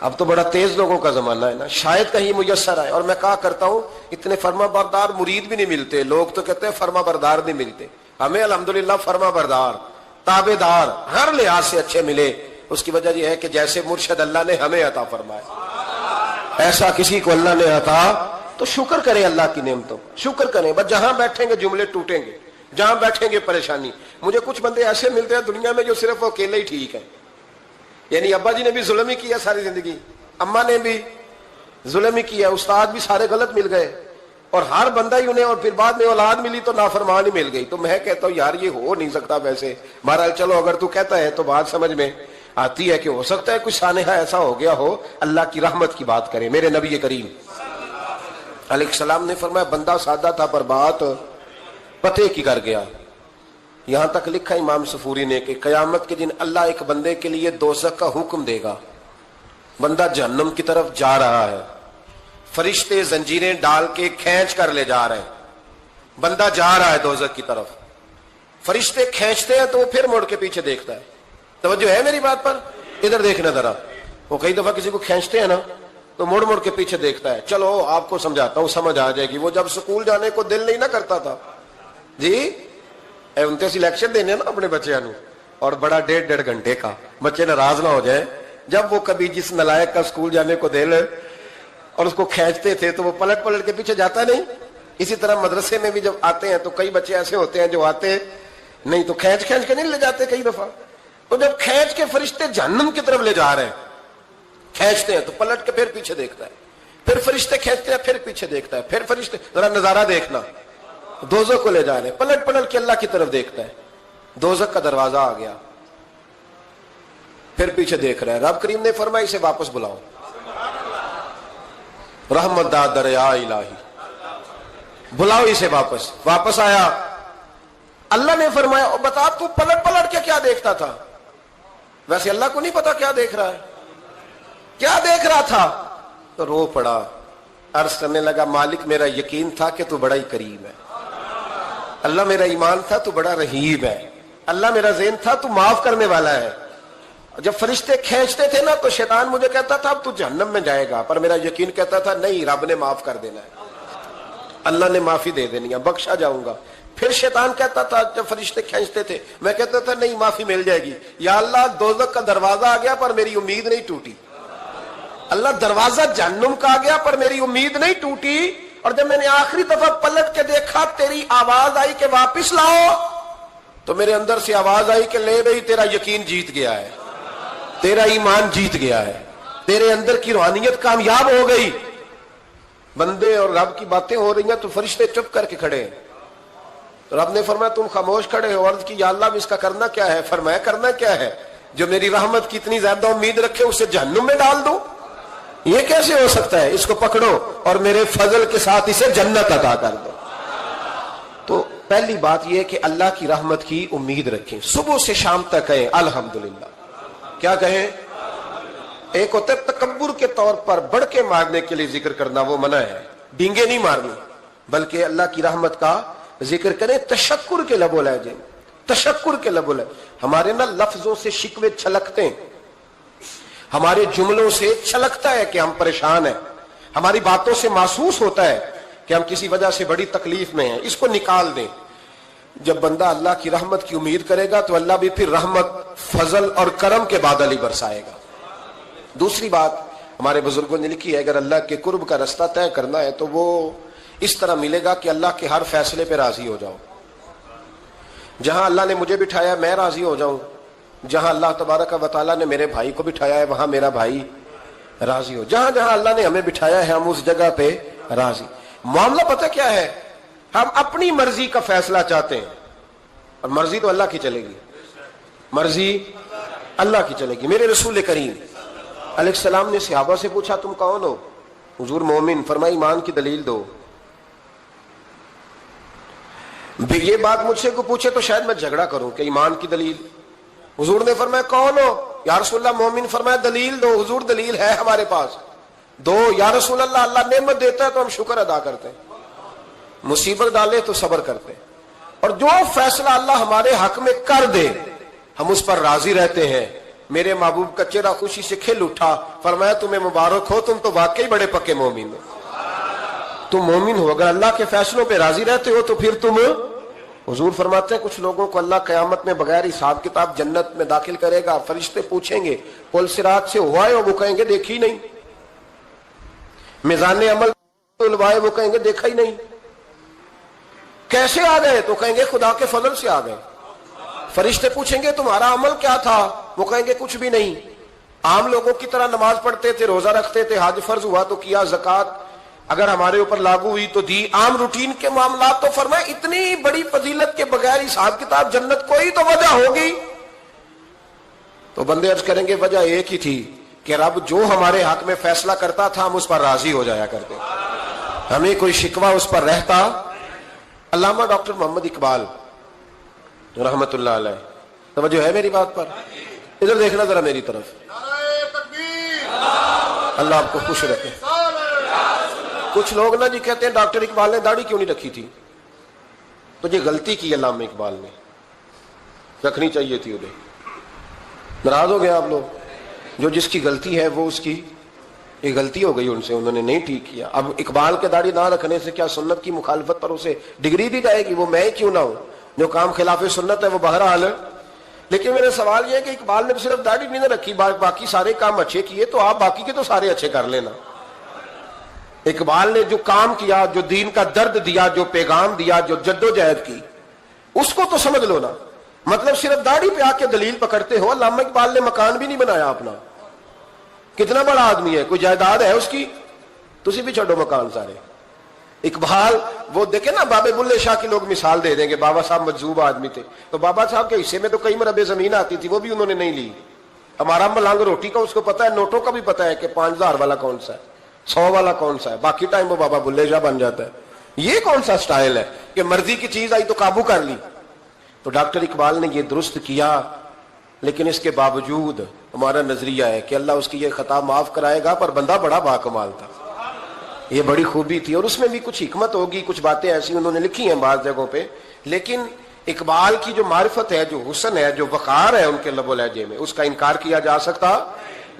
اب تو بڑا تیز لوگوں کا زمانہ ہے نا, شاید کہیں میسر آئے. اور میں کہا کرتا ہوں اتنے فرما بردار مرید بھی نہیں ملتے, لوگ تو کہتے ہیں فرما بردار نہیں ملتے. ہمیں الحمدللہ فرما بردار, تابع دار ہر لحاظ سے اچھے ملے. اس کی وجہ یہ ہے کہ جیسے مرشد اللہ نے ہمیں عطا فرمایا ایسا کسی کو اللہ نے عطا, تو شکر کریں اللہ کی نعمتوں, شکر کریں. بس جہاں بیٹھیں گے جملے ٹوٹیں گے, جہاں بیٹھیں گے پریشانی. مجھے کچھ بندے ایسے ملتے ہیں دنیا میں جو صرف اکیلے ہی ٹھیک ہیں, یعنی ابا جی نے بھی ظلم ہی کیا ساری زندگی, اماں نے بھی ظلم ہی کیا, استاد بھی سارے غلط مل گئے, اور ہر بندہ ہی انہیں, اور پھر بعد میں اولاد ملی تو نافرمان ہی مل گئی. تو میں کہتا ہوں یار یہ ہو نہیں سکتا. ویسے بہرحال چلو اگر تو کہتا ہے تو بات سمجھ میں آتی ہے کہ ہو سکتا ہے کچھ سانحہ ایسا ہو گیا ہو. اللہ کی رحمت کی بات کریں. میرے نبی کریم علیہ السلام نے فرمایا بندہ سادہ تھا پر بات پتے کی کر گیا. یہاں تک لکھا امام صفوری نے کہ قیامت کے دن اللہ ایک بندے کے لیے دوزخ کا حکم دے گا. بندہ جہنم کی طرف جا رہا ہے, فرشتے زنجیریں ڈال کے کھینچ کر لے جا رہے ہیں. بندہ جا رہا ہے دوزخ کی طرف, فرشتے کھینچتے ہیں تو وہ پھر مڑ کے پیچھے دیکھتا ہے. توجہ ہے میری بات پر؟ ادھر دیکھنا ذرا. وہ کئی دفعہ کسی کو کھینچتے ہیں نا تو مڑ مڑ کے پیچھے دیکھتا ہے. چلو آپ کو سمجھاتا ہوں, سمجھ آ جائے گی. وہ جب سکول جانے کو دل نہیں نہ کرتا تھا جی, 29 الیکشن دینے نا اپنے بچے نو, اور بڑا 1.5 گھنٹے کا, بچے ناراض نہ ہو جائے. جب وہ کبھی جس نلائق کا سکول جانے کو دل اور اس کو کھینچتے تھے تو وہ پلٹ پلٹ کے پیچھے جاتا نہیں. اسی طرح مدرسے میں بھی جب آتے ہیں تو کئی بچے ایسے ہوتے ہیں جو آتے نہیں تو کھینچ کھینچ کے نہیں لے جاتے کئی دفعہ. تو جب کھینچ کے فرشتے جہنم کی طرف لے جا رہے ہیں, کھینچتے ہیں تو پلٹ کے پھر پیچھے دیکھتا ہے, پھر فرشتے کھینچتے ہیں پھر پیچھے دیکھتا ہے, پھر فرشتے, ذرا نظارہ دیکھنا, دوزخ کو لے جا رہے ہیں, پلٹ پلٹ کے اللہ کی طرف دیکھتا ہے, دوزخ کا دروازہ آ گیا, پھر پیچھے دیکھ رہا ہے. رب کریم نے فرمایا اسے واپس بلاؤ, رحمت دا دریا الہی, بلاؤ اسے واپس. واپس آیا, اللہ نے فرمایا بتا تو پلٹ پلٹ کے کیا دیکھتا تھا؟ ویسے اللہ کو نہیں پتا کیا دیکھ رہا ہے, کیا دیکھ رہا تھا؟ تو رو پڑا, عرض کرنے لگا مالک میرا یقین تھا کہ تو بڑا ہی کریم ہے, اللہ میرا ایمان تھا تو بڑا رحیم ہے, اللہ میرا ذہن تھا تو معاف کرنے والا ہے. جب فرشتے کھینچتے تھے نا تو شیطان مجھے کہتا تھا اب تو جہنم میں جائے گا, پر میرا یقین کہتا تھا نہیں رب نے معاف کر دینا ہے, اللہ نے معافی دے دینی ہے, بخشا جاؤں گا. پھر شیطان کہتا تھا جب فرشتے کھینچتے تھے, میں کہتا تھا نہیں معافی مل جائے گی. یا اللہ دوزخ کا دروازہ آ گیا پر میری امید نہیں ٹوٹی, اللہ دروازہ جہنم کا آ گیا پر میری امید نہیں ٹوٹی. اور جب میں نے آخری دفعہ پلٹ کے دیکھا تیری آواز آئی کہ واپس لاؤ, تو میرے اندر سے آواز آئی کہ لے بھائی تیرا یقین جیت گیا ہے, تیرا ایمان جیت گیا ہے, تیرے اندر کی روحانیت کامیاب ہو گئی. بندے اور رب کی باتیں ہو رہی ہیں تو فرشتے چپ کر کے کھڑے ہیں. رب نے فرمایا تم خاموش کھڑے ہو. عرض کی یا اللہ اب اس کا کرنا کیا ہے؟ فرمایا کرنا کیا ہے, جو میری رحمت کی اتنی زیادہ امید رکھے اسے جہنم میں ڈال دو. یہ کیسے ہو سکتا ہے؟ اس کو پکڑو اور میرے فضل کے ساتھ اسے جنت عطا کر دو. تو پہلی بات یہ کہ اللہ کی رحمت کی امید رکھیں, صبح سے شام تک کہیں الحمدللہ. کیا کہیں؟ ایک ہوتا ہے تکبر کے طور پر بڑھ کے مارنے کے لیے ذکر کرنا, وہ منع ہے. ڈینگے نہیں مارنی بلکہ اللہ کی رحمت کا ذکر کریں. تشکر کے لب و لہجے, تشکر کے لب و لہجے. ہمارے نا لفظوں سے شکوے چھلکتے ہیں, ہمارے جملوں سے چھلکتا ہے کہ ہم پریشان ہیں, ہماری باتوں سے محسوس ہوتا ہے کہ ہم کسی وجہ سے بڑی تکلیف میں ہیں. اس کو نکال دیں. جب بندہ اللہ کی رحمت کی امید کرے گا تو اللہ بھی پھر رحمت, فضل اور کرم کے بادل ہی برسائے گا. دوسری بات ہمارے بزرگوں نے لکھی ہے, اگر اللہ کے قرب کا رستہ طے کرنا ہے تو وہ اس طرح ملے گا کہ اللہ کے ہر فیصلے پہ راضی ہو جاؤ. جہاں اللہ نے مجھے بٹھایا میں راضی ہو جاؤں, جہاں اللہ تبارک و تعالیٰ نے میرے بھائی کو بٹھایا ہے وہاں میرا بھائی راضی ہو. جہاں جہاں اللہ نے ہمیں بٹھایا ہے ہم اس جگہ پہ راضی. معاملہ پتہ کیا ہے, ہم اپنی مرضی کا فیصلہ چاہتے ہیں اور مرضی تو اللہ کی چلے گی, مرضی اللہ کی چلے گی. میرے رسول کریم علیہ السلام نے صحابہ سے پوچھا تم کون ہو؟ حضور مومن. فرمایا ایمان کی دلیل دو. یہ بات مجھ سے کو پوچھے تو شاید میں جھگڑا کروں کہ ایمان کی دلیل. حضور نے فرمایا کون ہو؟ یا رسول اللہ مومن. فرمایا دلیل دو. حضور دلیل ہے ہمارے پاس. دو. یا رسول اللہ اللہ نعمت دیتا ہے تو ہم شکر ادا کرتے ہیں, مصیبت ڈالے تو صبر کرتے ہیں, اور جو فیصلہ اللہ ہمارے حق میں کر دے ہم اس پر راضی رہتے ہیں. میرے محبوب کا چہرہ خوشی سے کھل اٹھا. فرمایا تمہیں مبارک ہو, تم تو واقعی بڑے پکے مومن ہو. تم مومن ہو, اگر اللہ کے فیصلوں پہ راضی رہتے ہو تو پھر تم. حضور فرماتے ہیں کچھ لوگوں کو اللہ قیامت میں بغیر حساب کتاب جنت میں داخل کرے گا. فرشتے پوچھیں گے پل صراط سے ہوا ہے؟ وہ کہیں گے دیکھی نہیں. میزان عمل الوائے؟ وہ کہیں گے دیکھا ہی نہیں. کیسے آ گئے؟ تو کہیں گے خدا کے فضل سے آ گئے. فرشتے پوچھیں گے تمہارا عمل کیا تھا؟ وہ کہیں گے کچھ بھی نہیں. عام لوگوں کی طرح نماز پڑھتے تھے, روزہ رکھتے تھے, حج فرض ہوا تو کیا, زکوٰۃ اگر ہمارے اوپر لاگو ہوئی تو دی, عام روٹین کے معاملات. تو فرمایا اتنی بڑی فضیلت کے بغیر حساب کتاب جنت, کوئی تو وجہ ہوگی. تو بندے عرض کریں گے وجہ ایک ہی تھی کہ رب جو ہمارے حق میں فیصلہ کرتا تھا ہم اس پر راضی ہو جایا کرتے, ہمیں کوئی شکوہ اس پر رہتا. علامہ ڈاکٹر محمد اقبال رحمت اللہ علیہ, توجہ ہے میری بات پر؟ ادھر دیکھنا ذرا میری طرف. اللہ آپ کو خوش رکھے. کچھ لوگ نا جی کہتے ہیں ڈاکٹر اقبال نے داڑھی کیوں نہیں رکھی تھی؟ تو یہ غلطی کی علامہ اقبال نے, رکھنی چاہیے تھی انہیں. ناراض ہو گئے آپ لوگ؟ جو جس کی غلطی ہے وہ اس کی یہ غلطی ہو گئی ان سے, انہوں نے نہیں ٹھیک کیا. اب اقبال کے داڑھی نہ رکھنے سے کیا سنت کی مخالفت پر اسے ڈگری دی جائے گی؟ وہ میں کیوں نہ ہوں, جو کام خلاف سنت ہے وہ بہرحال. لیکن میرا سوال یہ ہے کہ اقبال نے صرف داڑھی نہیں رکھی, باقی سارے کام اچھے کیے, تو آپ باقی کے تو سارے اچھے کر لینا. اقبال نے جو کام کیا, جو دین کا درد دیا, جو پیغام دیا, جو جدوجہد کی, اس کو تو سمجھ لو نا. مطلب صرف داڑھی پہ آ کے دلیل پکڑتے ہو. علامہ اقبال نے مکان بھی نہیں بنایا اپنا, کتنا بڑا آدمی ہے, کوئی جائیداد ہے اس کی؟ تسی بھی چھوڑو مکان سارے. اقبال وہ دیکھیں نا, بابے بلے شاہ کی لوگ مثال دے دیں گے, بابا صاحب مجذوب آدمی تھے, تو بابا صاحب کے حصے میں تو کئی مربع زمین آتی تھی, وہ بھی انہوں نے نہیں لی. ہمارا ملنگ روٹی کا اس کو پتا ہے, نوٹوں کا بھی پتا ہے کہ 5000 والا کون سا ہے, 100 والا کون سا ہے, باقی ٹائم وہ بابا بلے شاہ بن جاتا ہے. یہ کون سا سٹائل ہے کہ مرضی کی چیز آئی تو قابو کر لی؟ تو ڈاکٹر اقبال نے یہ درست کیا, لیکن اس کے باوجود ہمارا نظریہ ہے کہ اللہ اس کی یہ خطا معاف کرائے گا, پر بندہ بڑا باکمال تھا. یہ بڑی خوبی تھی, اور اس میں بھی کچھ حکمت ہوگی, کچھ باتیں ایسی انہوں نے لکھی ہیں بعض جگہوں پہ. لیکن اقبال کی جو معرفت ہے, جو حسن ہے, جو وقار ہے ان کے لب و لہجے میں, اس کا انکار کیا جا سکتا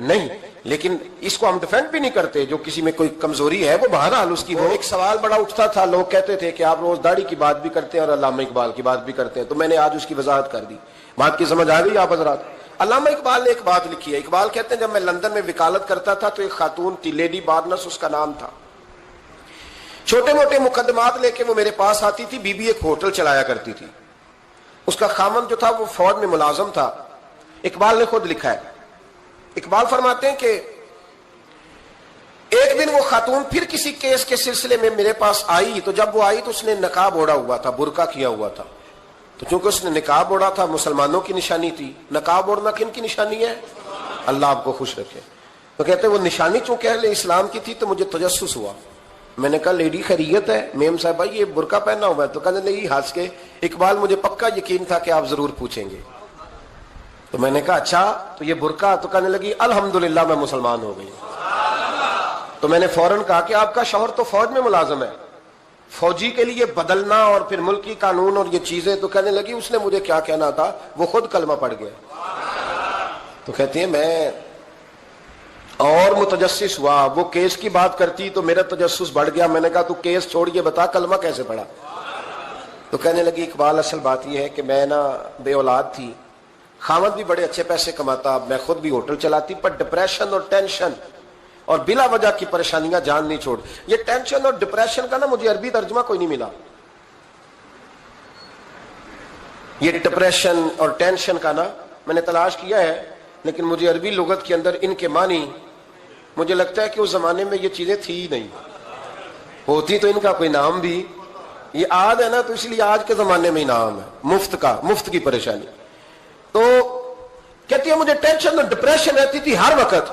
نہیں. لیکن اس کو ہم ڈیفینڈ بھی نہیں کرتے, جو کسی میں کوئی کمزوری ہے وہ بہرحال اس کی. وہ ایک سوال بڑا اٹھتا تھا, لوگ کہتے تھے کہ آپ روز داڑھی کی بات بھی کرتے ہیں اور علامہ اقبال کی بات بھی کرتے ہیں, تو میں نے آج اس کی وضاحت کر دی. بات کی سمجھ آ گئی آپ حضرات؟ علامہ اقبال نے ایک بات لکھی ہے. اقبال کہتے ہیں جب میں لندن میں وکالت کرتا تھا تو ایک خاتون تھی, لیڈی بارنس اس کا نام تھا. چھوٹے موٹے مقدمات لے کے وہ میرے پاس آتی تھی. بی بی ایک ہوٹل چلایا کرتی تھی, اس کا خامن جو تھا وہ فوج میں ملازم تھا. اقبال نے خود لکھا ہے, اقبال فرماتے ہیں کہ ایک دن وہ خاتون پھر کسی کیس کے سلسلے میں میرے پاس آئی, تو جب وہ آئی تو اس نے نقاب اوڑھا ہوا تھا, برقع کیا ہوا تھا. تو چونکہ اس نے نقاب اوڑھا تھا, مسلمانوں کی نشانی تھی. نقاب اوڑھنا کن کی نشانی ہے؟ اللہ آپ کو خوش رکھے. تو کہتے ہیں وہ نشانی چونکہ اہل اسلام کی تھی تو مجھے تجسس ہوا. میں نے کہا لیڈی خیریت ہے؟ میم صاحبہ یہ برقع پہنا ہوا ہے. تو کہنے لگی ہنس کے, اقبال مجھے پکا یقین تھا کہ آپ ضرور پوچھیں گے. تو میں نے کہا اچھا تو یہ برقع؟ تو کہنے لگی الحمدللہ میں مسلمان ہو گئی. تو میں نے فوراً کہا کہ آپ کا شوہر تو فوج میں ملازم ہے, فوجی کے لیے بدلنا اور پھر ملکی قانون اور یہ چیزیں. تو کہنے لگی اس نے مجھے کیا کہنا تھا, وہ خود کلمہ پڑھ گیا. تو کہتی ہیں میں اور متجسس ہوا, وہ کیس کی بات کرتی تو میرا تجسس بڑھ گیا. میں نے کہا تو کیس چھوڑ کے بتا کلمہ کیسے پڑھا؟ تو کہنے لگی اقبال اصل بات یہ ہے کہ میں نا بے اولاد تھی, خامد بھی بڑے اچھے پیسے کماتا, میں خود بھی ہوٹل چلاتی, پر ڈپریشن اور ٹینشن اور بلا وجہ کی پریشانیاں جان نہیں چھوڑ. یہ ٹینشن اور ڈپریشن کا نا مجھے عربی ترجمہ کوئی نہیں ملا. یہ ڈپریشن اور ٹینشن کا نا میں نے تلاش کیا ہے, لیکن مجھے عربی لغت کے اندر ان کے معنی مجھے لگتا ہے کہ اس زمانے میں یہ چیزیں تھی ہی نہیں. ہوتی تو ان کا کوئی نام بھی, یہ آج ہے نا تو اس لیے آج کے زمانے میں ہی نام ہے مفت کا, مفت کی پریشانی. تو کہتی ہے مجھے ٹینشن اور ڈپریشن رہتی تھی ہر وقت.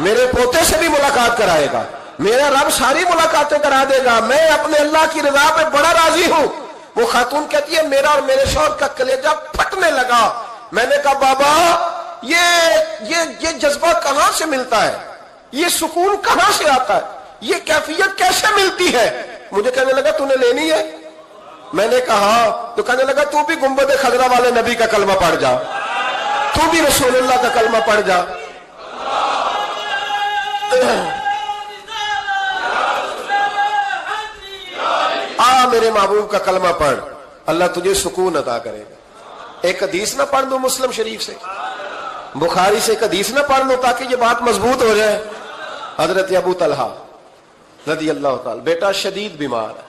میرے پوتے سے بھی ملاقات کرائے گا, میرا رب ساری ملاقاتیں کرا دے گا, میں اپنے اللہ کی رضا پہ بڑا راضی ہوں. وہ خاتون کہتی ہے میرا اور میرے شوہر کا کلیجہ پھٹنے لگا. میں نے کہا بابا یہ جذبہ کہاں سے ملتا ہے, یہ سکون کہاں سے آتا ہے, یہ کیفیت کیسے ملتی ہے؟ مجھے کہنے لگا تو نے لینی ہے؟ میں نے کہا. تو کہنے لگا تو بھی گنبد خضرا والے نبی کا کلمہ پڑھ جا, تو بھی رسول اللہ کا کلمہ پڑھ جا. میرے محبوب کا کلمہ پڑھ, اللہ تجھے سکون عطا کرے گا. ایک حدیث نہ پڑھ دو مسلم شریف سے, بخاری سے ایک حدیث نہ پڑھ لو تاکہ یہ بات مضبوط ہو جائے. حضرت ابو طلحہ رضی اللہ تعالی, بیٹا شدید بیمار ہے,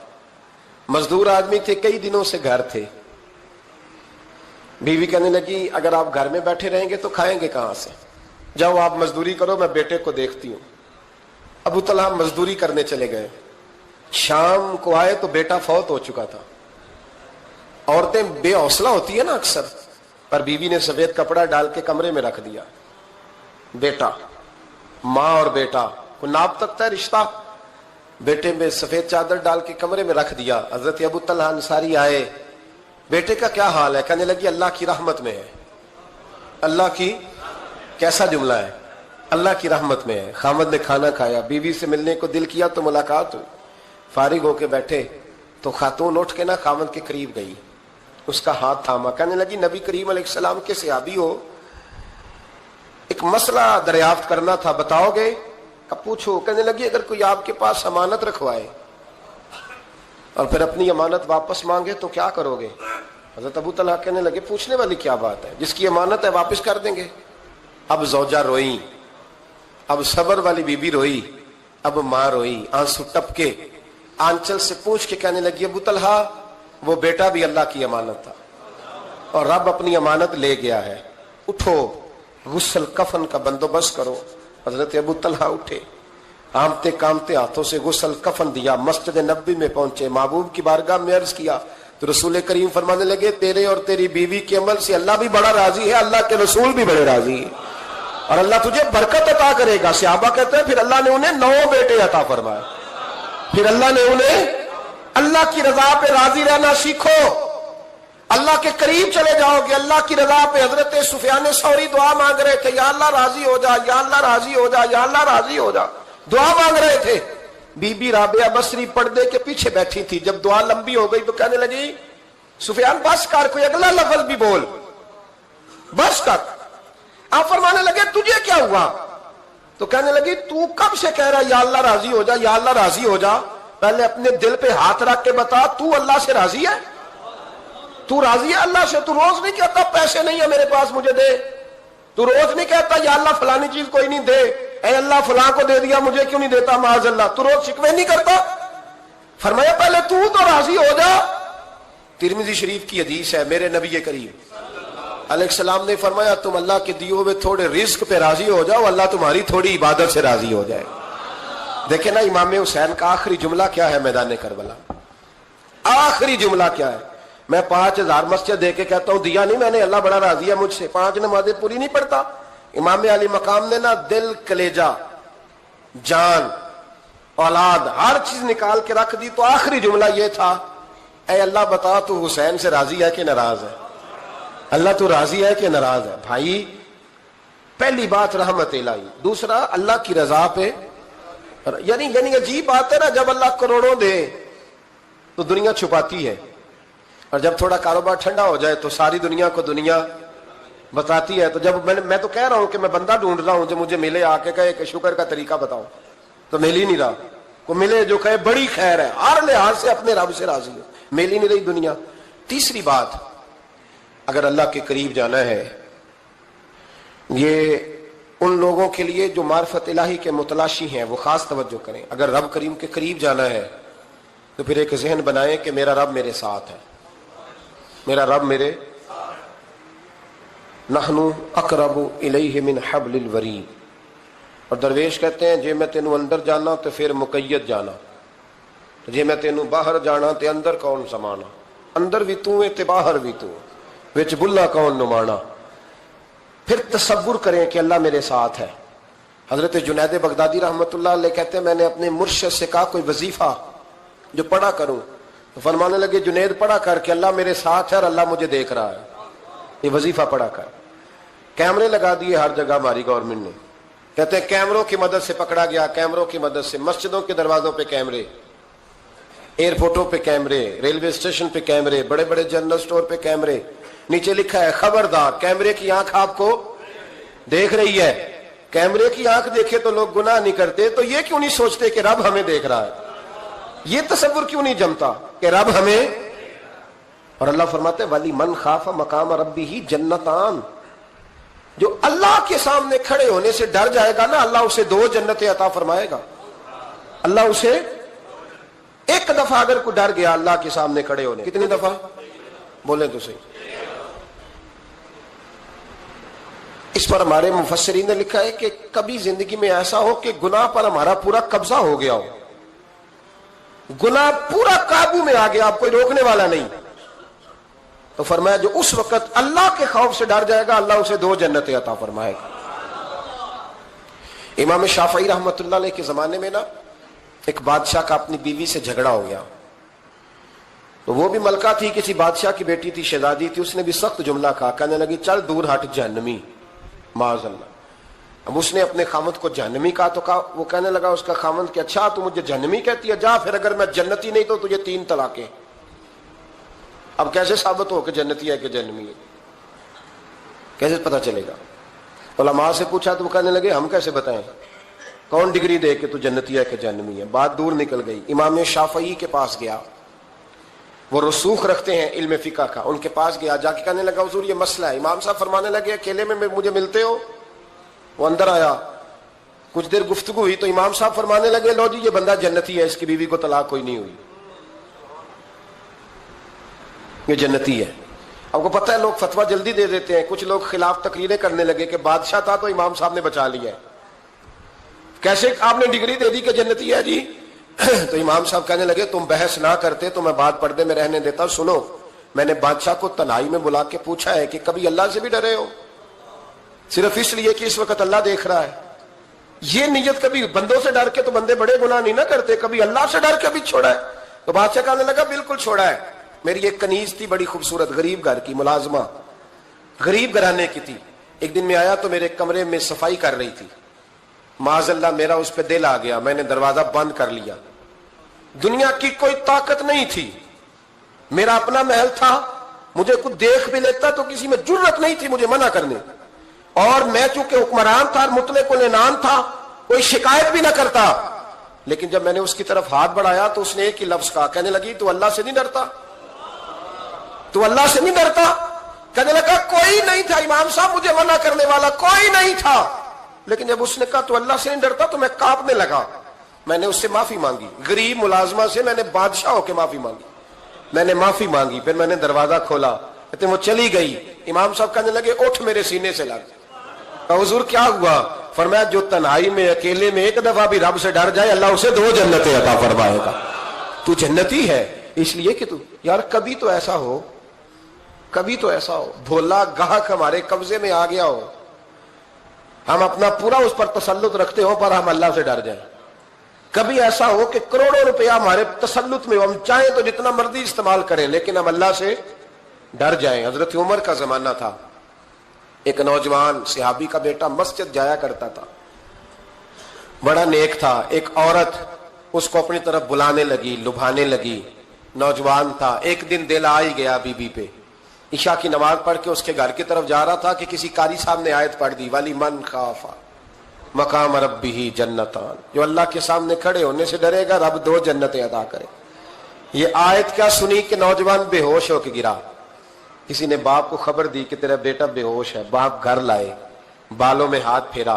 مزدور آدمی تھے, کئی دنوں سے گھر تھے. بیوی کہنے لگی اگر آپ گھر میں بیٹھے رہیں گے تو کھائیں گے کہاں سے, جاؤ آپ مزدوری کرو, میں بیٹے کو دیکھتی ہوں. ابو طلحہ مزدوری کرنے چلے گئے. شام کو آئے تو بیٹا فوت ہو چکا تھا. عورتیں بے حوصلہ ہوتی ہے نا اکثر, پر بیوی نے سفید کپڑا ڈال کے کمرے میں رکھ دیا. بیٹا, ماں اور بیٹا کو ناپ تکتا ہے رشتہ, بیٹے میں سفید چادر ڈال کے کمرے میں رکھ دیا. حضرت ابو طلحہ انصاری آئے, بیٹے کا کیا حال ہے؟ کہنے لگی اللہ کی رحمت میں ہے. اللہ کی, کیسا جملہ ہے, اللہ کی رحمت میں ہے. خامد نے کھانا کھایا, بیوی سے ملنے کو دل کیا تو ملاقات ہوئی. فارغ ہو کے بیٹھے تو خاتون اٹھ کے نا خامد کے قریب گئی, اس کا ہاتھ تھاما. کہنے لگی نبی کریم علیہ السلام کے صحابی ہو, ایک مسئلہ دریافت کرنا تھا, بتاؤ گے؟ کب پوچھو. کہنے لگی اگر کوئی آپ کے پاس امانت رکھوائے اور پھر اپنی امانت واپس مانگے تو کیا کرو گے؟ حضرت ابو طلحہ کہنے لگے پوچھنے والی کیا بات ہے, جس کی امانت ہے واپس کر دیں گے. اب زوجہ روئی, اب صبر والی بی بی روئی, اب ماں روئی, آنسو ٹپکے. آنچل سے پوچھ کے کہنے لگی ابو طلحہ وہ بیٹا بھی اللہ کی امانت تھا اور رب اپنی امانت لے گیا ہے, اٹھو غسل کفن کا بندوبست کرو. حضرت ابو طلحہ اٹھے, آمتے کامتے ہاتھوں سے غسل کفن دیا, مسجد نبوی میں پہنچے, محبوب کی بارگاہ میں عرض کیا تو رسول کریم فرمانے لگے تیرے اور تیری بیوی کے عمل سے اللہ بھی بڑا راضی ہے, اللہ کے رسول بھی بڑے راضی ہے, اور اللہ تجھے برکت عطا کرے گا. صحابہ کہتے ہیں پھر اللہ نے انہیں 9 بیٹے عطا فرمائے. پھر اللہ نے انہیں, اللہ کی رضا پہ راضی رہنا سیکھو, اللہ کے قریب چلے جاؤ گے, اللہ کی رضا پہ. حضرت سفیان ثوری دعا مانگ رہے تھے, یا اللہ راضی ہو جا, یا اللہ راضی ہو جا, یا اللہ راضی ہو جا, دعا مانگ رہے تھے. بی بی رابعہ بصری پردے کے پیچھے بیٹھی تھی. جب دعا لمبی ہو گئی تو کہنے لگی سفیان بس کر, کوئی اگلا لفظ بھی بول, بس کر. آپ فرمانے لگے تجھے کیا ہوا؟ تو کہنے لگی تو کب سے کہہ رہا یا اللہ راضی ہو جا, یا اللہ راضی ہو جا, پہلے اپنے دل پہ ہاتھ رکھ کے بتا تو اللہ سے راضی ہے؟ تو راضی ہے اللہ سے؟ تو روز نہیں کہتا پیسے نہیں ہے میرے پاس مجھے دے, تو روز نہیں کہتا یا اللہ فلانی چیز کوئی نہیں دے, اے اللہ فلاں کو دے دیا مجھے کیوں نہیں دیتا معاذ اللہ, تو روز شکوے نہیں کرتا؟ فرمایا پہلے تو راضی ہو جا. ترمذی شریف کی حدیث ہے, میرے نبی کریم علیہ السلام نے فرمایا تم اللہ کے دیے ہوئے تھوڑے رزق پہ راضی ہو جاؤ, اللہ تمہاری تھوڑی عبادت سے راضی ہو جائے. دیکھیں نا امام حسین کا آخری جملہ کیا ہے میدان کربلا, آخری جملہ کیا ہے؟ میں 5000 مسجد دے کے کہتا ہوں دیا نہیں میں نے, اللہ بڑا راضی ہے مجھ سے, 5 نمازیں پوری نہیں پڑھتا. امام علی مقام نے نا دل, کلیجہ, جان, اولاد, ہر چیز نکال کے رکھ دی, تو آخری جملہ یہ تھا اے اللہ بتا تو حسین سے راضی ہے کہ ناراض ہے؟ اللہ تو راضی ہے کہ ناراض ہے؟ بھائی پہلی بات رحمت الہی, دوسرا اللہ کی رضا پہ, یعنی عجیب بات ہے نا, جب اللہ کروڑوں دے تو دنیا چھپاتی ہے, اور جب تھوڑا کاروبار ٹھنڈا ہو جائے تو ساری دنیا کو دنیا بتاتی ہے. تو جب میں تو کہہ رہا ہوں کہ میں بندہ ڈھونڈ رہا ہوں جو مجھے ملے, آ کے کہے کہ شکر کا طریقہ بتاؤ, تو مل ہی نہیں رہا. کو ملے جو کہے بڑی خیر ہے, ہر لحاظ سے اپنے رب سے راضی ہو, مل ہی نہیں رہی دنیا. تیسری بات, اگر اللہ کے قریب جانا ہے, یہ ان لوگوں کے لیے جو معرفت الہی کے متلاشی ہیں وہ خاص توجہ کریں. اگر رب کریم کے قریب جانا ہے تو پھر ایک ذہن بنائیں کہ میرا رب میرے ساتھ ہے, میرا رب میرے, نحنو اقرب الیہ من حبل الورید. اور درویش کہتے ہیں جے میں تینوں اندر جانا تو پھر مقید جانا, جے میں تینوں باہر جانا تے اندر کون سمانا, اندر بھی تو ہے تے باہر بھی تو, وچ بلا کون نمانا. پھر تصور کریں کہ اللہ میرے ساتھ ہے, حضرت جنید بغدادی رحمۃ اللہ علیہ کہتے ہیں میں نے اپنے مرشد سے کہا کوئی وظیفہ جو پڑھا کروں، تو فرمانے لگے جنید پڑھا کر کہ اللہ میرے ساتھ ہے اور اللہ مجھے دیکھ رہا ہے، یہ وظیفہ پڑھا کر۔ کیمرے لگا دیے ہر جگہ ہماری گورنمنٹ نے، کہتے ہیں کیمروں کی مدد سے پکڑا گیا، کیمروں کی مدد سے، مسجدوں کے دروازوں پہ کیمرے، ایئرپورٹوں پہ کیمرے، ریلوے اسٹیشن پہ کیمرے، بڑے بڑے جنرل سٹور پہ کیمرے، نیچے لکھا ہے خبردار کیمرے کی آنکھ آپ کو دیکھ رہی ہے۔ کیمرے کی آنکھ دیکھے تو لوگ گناہ نہیں کرتے، تو یہ کیوں نہیں سوچتے کہ رب ہمیں دیکھ رہا ہے؟ یہ تصور کیوں نہیں جمتا کہ رب ہمیں؟ اور اللہ فرماتے ولی من خاف مقام ربہ جنتان، جو اللہ کے سامنے کھڑے ہونے سے ڈر جائے گا نا، اللہ اسے 2 جنتیں عطا فرمائے گا۔ اللہ اسے ایک دفعہ اگر کوئی ڈر گیا اللہ کے سامنے کھڑے ہونے، کتنی دفعہ بولیں تو صحیح؟ اس پر ہمارے مفسرین نے لکھا ہے کہ کبھی زندگی میں ایسا ہو کہ گناہ پر ہمارا پورا قبضہ ہو گیا ہو، گناہ پورا قابو میں آ گیا، اب کوئی روکنے والا نہیں، تو فرمایا جو اس وقت اللہ کے خوف سے ڈر جائے گا اللہ اسے 2 جنتیں عطا فرمائے گا۔ امام شافعی رحمۃ اللہ علیہ کے زمانے میں نا ایک بادشاہ کا اپنی بیوی سے جھگڑا ہو گیا، تو وہ بھی ملکہ تھی، کسی بادشاہ کی بیٹی تھی، شہزادی تھی، اس نے بھی سخت جملہ کہا، کہنے لگی چل دور ہٹ جہنمی، معاذ اللہ۔ اب اس نے اپنے خامد کو جہنمی کہا تو کہا، وہ کہنے لگا اس کا خامد کہ اچھا تو مجھے جہنمی کہتی ہے، جا پھر اگر میں جنتی نہیں تو تجھے 3 طلاقیں۔ اب کیسے ثابت ہو کہ جنتی ہے کہ جہنمی ہے؟ کیسے پتہ چلے گا؟ علماء سے پوچھا تو وہ کہنے لگے ہم کیسے بتائیں، کون ڈگری دے کہ تو جنتی ہے کہ جہنمی ہے؟ بات دور نکل گئی۔ امام شافعی کے پاس گیا، وہ رسوخ رکھتے ہیں علم فقہ کا، ان کے پاس گیا، جا کے کہنے لگا حضور یہ مسئلہ ہے۔ امام صاحب فرمانے لگے اکیلے میں مجھے ملتے ہو؟ وہ اندر آیا، کچھ دیر گفتگو ہوئی تو امام صاحب فرمانے لگے لو جی یہ بندہ جنتی ہے، اس کی بیوی کو طلاق کوئی نہیں ہوئی، یہ جنتی ہے۔ آپ کو پتہ ہے لوگ فتویٰ جلدی دے دیتے ہیں، کچھ لوگ خلاف تقریریں کرنے لگے کہ بادشاہ تھا تو امام صاحب نے بچا لیا ہے، کیسے آپ نے ڈگری دے دی کہ جنتی ہے جی؟ تو امام صاحب کہنے لگے تم بحث نہ کرتے تو میں بات پردے میں رہنے دیتا۔ سنو، میں نے بادشاہ کو تنہائی میں بلا کے پوچھا ہے کہ کبھی اللہ سے بھی ڈرے ہو؟ صرف اس لیے کہ اس وقت اللہ دیکھ رہا ہے۔ یہ نیت کبھی بندوں سے ڈر کے تو بندے بڑے گناہ نہیں نہ کرتے، کبھی اللہ سے ڈر کے بھی چھوڑا ہے؟ تو بادشاہ کہنے لگا بالکل چھوڑا ہے۔ میری ایک کنیز تھی بڑی خوبصورت، غریب گھر کی ملازمہ، غریب گھرانے کی تھی۔ ایک دن میں آیا تو میرے کمرے میں صفائی کر رہی تھی، معاذ اللہ میرا اس پہ دل آ گیا، میں نے دروازہ بند کر لیا۔ دنیا کی کوئی طاقت نہیں تھی، میرا اپنا محل تھا، مجھے کچھ دیکھ بھی لیتا تو کسی میں جرت نہیں تھی مجھے منع کرنے، اور میں چونکہ حکمران تھا اور مطلق العنان تھا کوئی شکایت بھی نہ کرتا۔ لیکن جب میں نے اس کی طرف ہاتھ بڑھایا تو اس نے ایک ہی لفظ کہا، کہنے لگی تو اللہ سے نہیں ڈرتا؟ تو اللہ سے نہیں ڈرتا؟ کہنے لگا کوئی نہیں تھا امام صاحب مجھے منع کرنے والا، کوئی نہیں تھا۔ لیکن جب اس نے کہا تو اللہ سے نہیں ڈرتا تو میں کانپنے لگا، میں نے اس سے معافی مانگی، غریب ملازمہ سے میں نے بادشاہ ہو کے معافی مانگی، میں نے معافی مانگی، پھر میں نے دروازہ کھولا، کہتے وہ چلی گئی۔ امام صاحب کہنے لگے اٹھ میرے سینے سے لگ۔ کہا حضور کیا ہوا؟ فرمایا جو تنہائی میں اکیلے میں ایک دفعہ بھی رب سے ڈر جائے اللہ اسے 2 جنتیں عطا فرمائے گا۔ تو جنتی ہے اس لیے کہ تو یار کبھی تو ایسا ہو، کبھی تو ایسا ہو بھولا گاہک ہمارے قبضے میں آ گیا ہو، ہم اپنا پورا اس پر تسلط رکھتے ہو پر ہم اللہ سے ڈر جائیں۔ کبھی ایسا ہو کہ کروڑوں روپیہ ہمارے تسلط میں ہو، ہم چاہیں تو جتنا مرضی استعمال کریں لیکن ہم اللہ سے ڈر جائیں۔ حضرت عمر کا زمانہ تھا، ایک نوجوان صحابی کا بیٹا مسجد جایا کرتا تھا، بڑا نیک تھا۔ ایک عورت اس کو اپنی طرف بلانے لگی، لبھانے لگی، نوجوان تھا۔ ایک دن دل آ ہی گیا بی بی پہ، عشاء کی نماز پڑھ کے اس کے گھر کی طرف جا رہا تھا کہ کسی قاری صاحب نے آیت پڑھ دی ولی من خاف مقام ربہ جنتان، جو اللہ کے سامنے کھڑے ہونے سے ڈرے گا رب 2 جنتیں عطا کرے۔ یہ آیت کیا سنی کہ نوجوان بے ہوش ہو کے گرا۔ کسی نے باپ کو خبر دی کہ تیرا بیٹا بے ہوش ہے، باپ گھر لائے، بالوں میں ہاتھ پھیرا،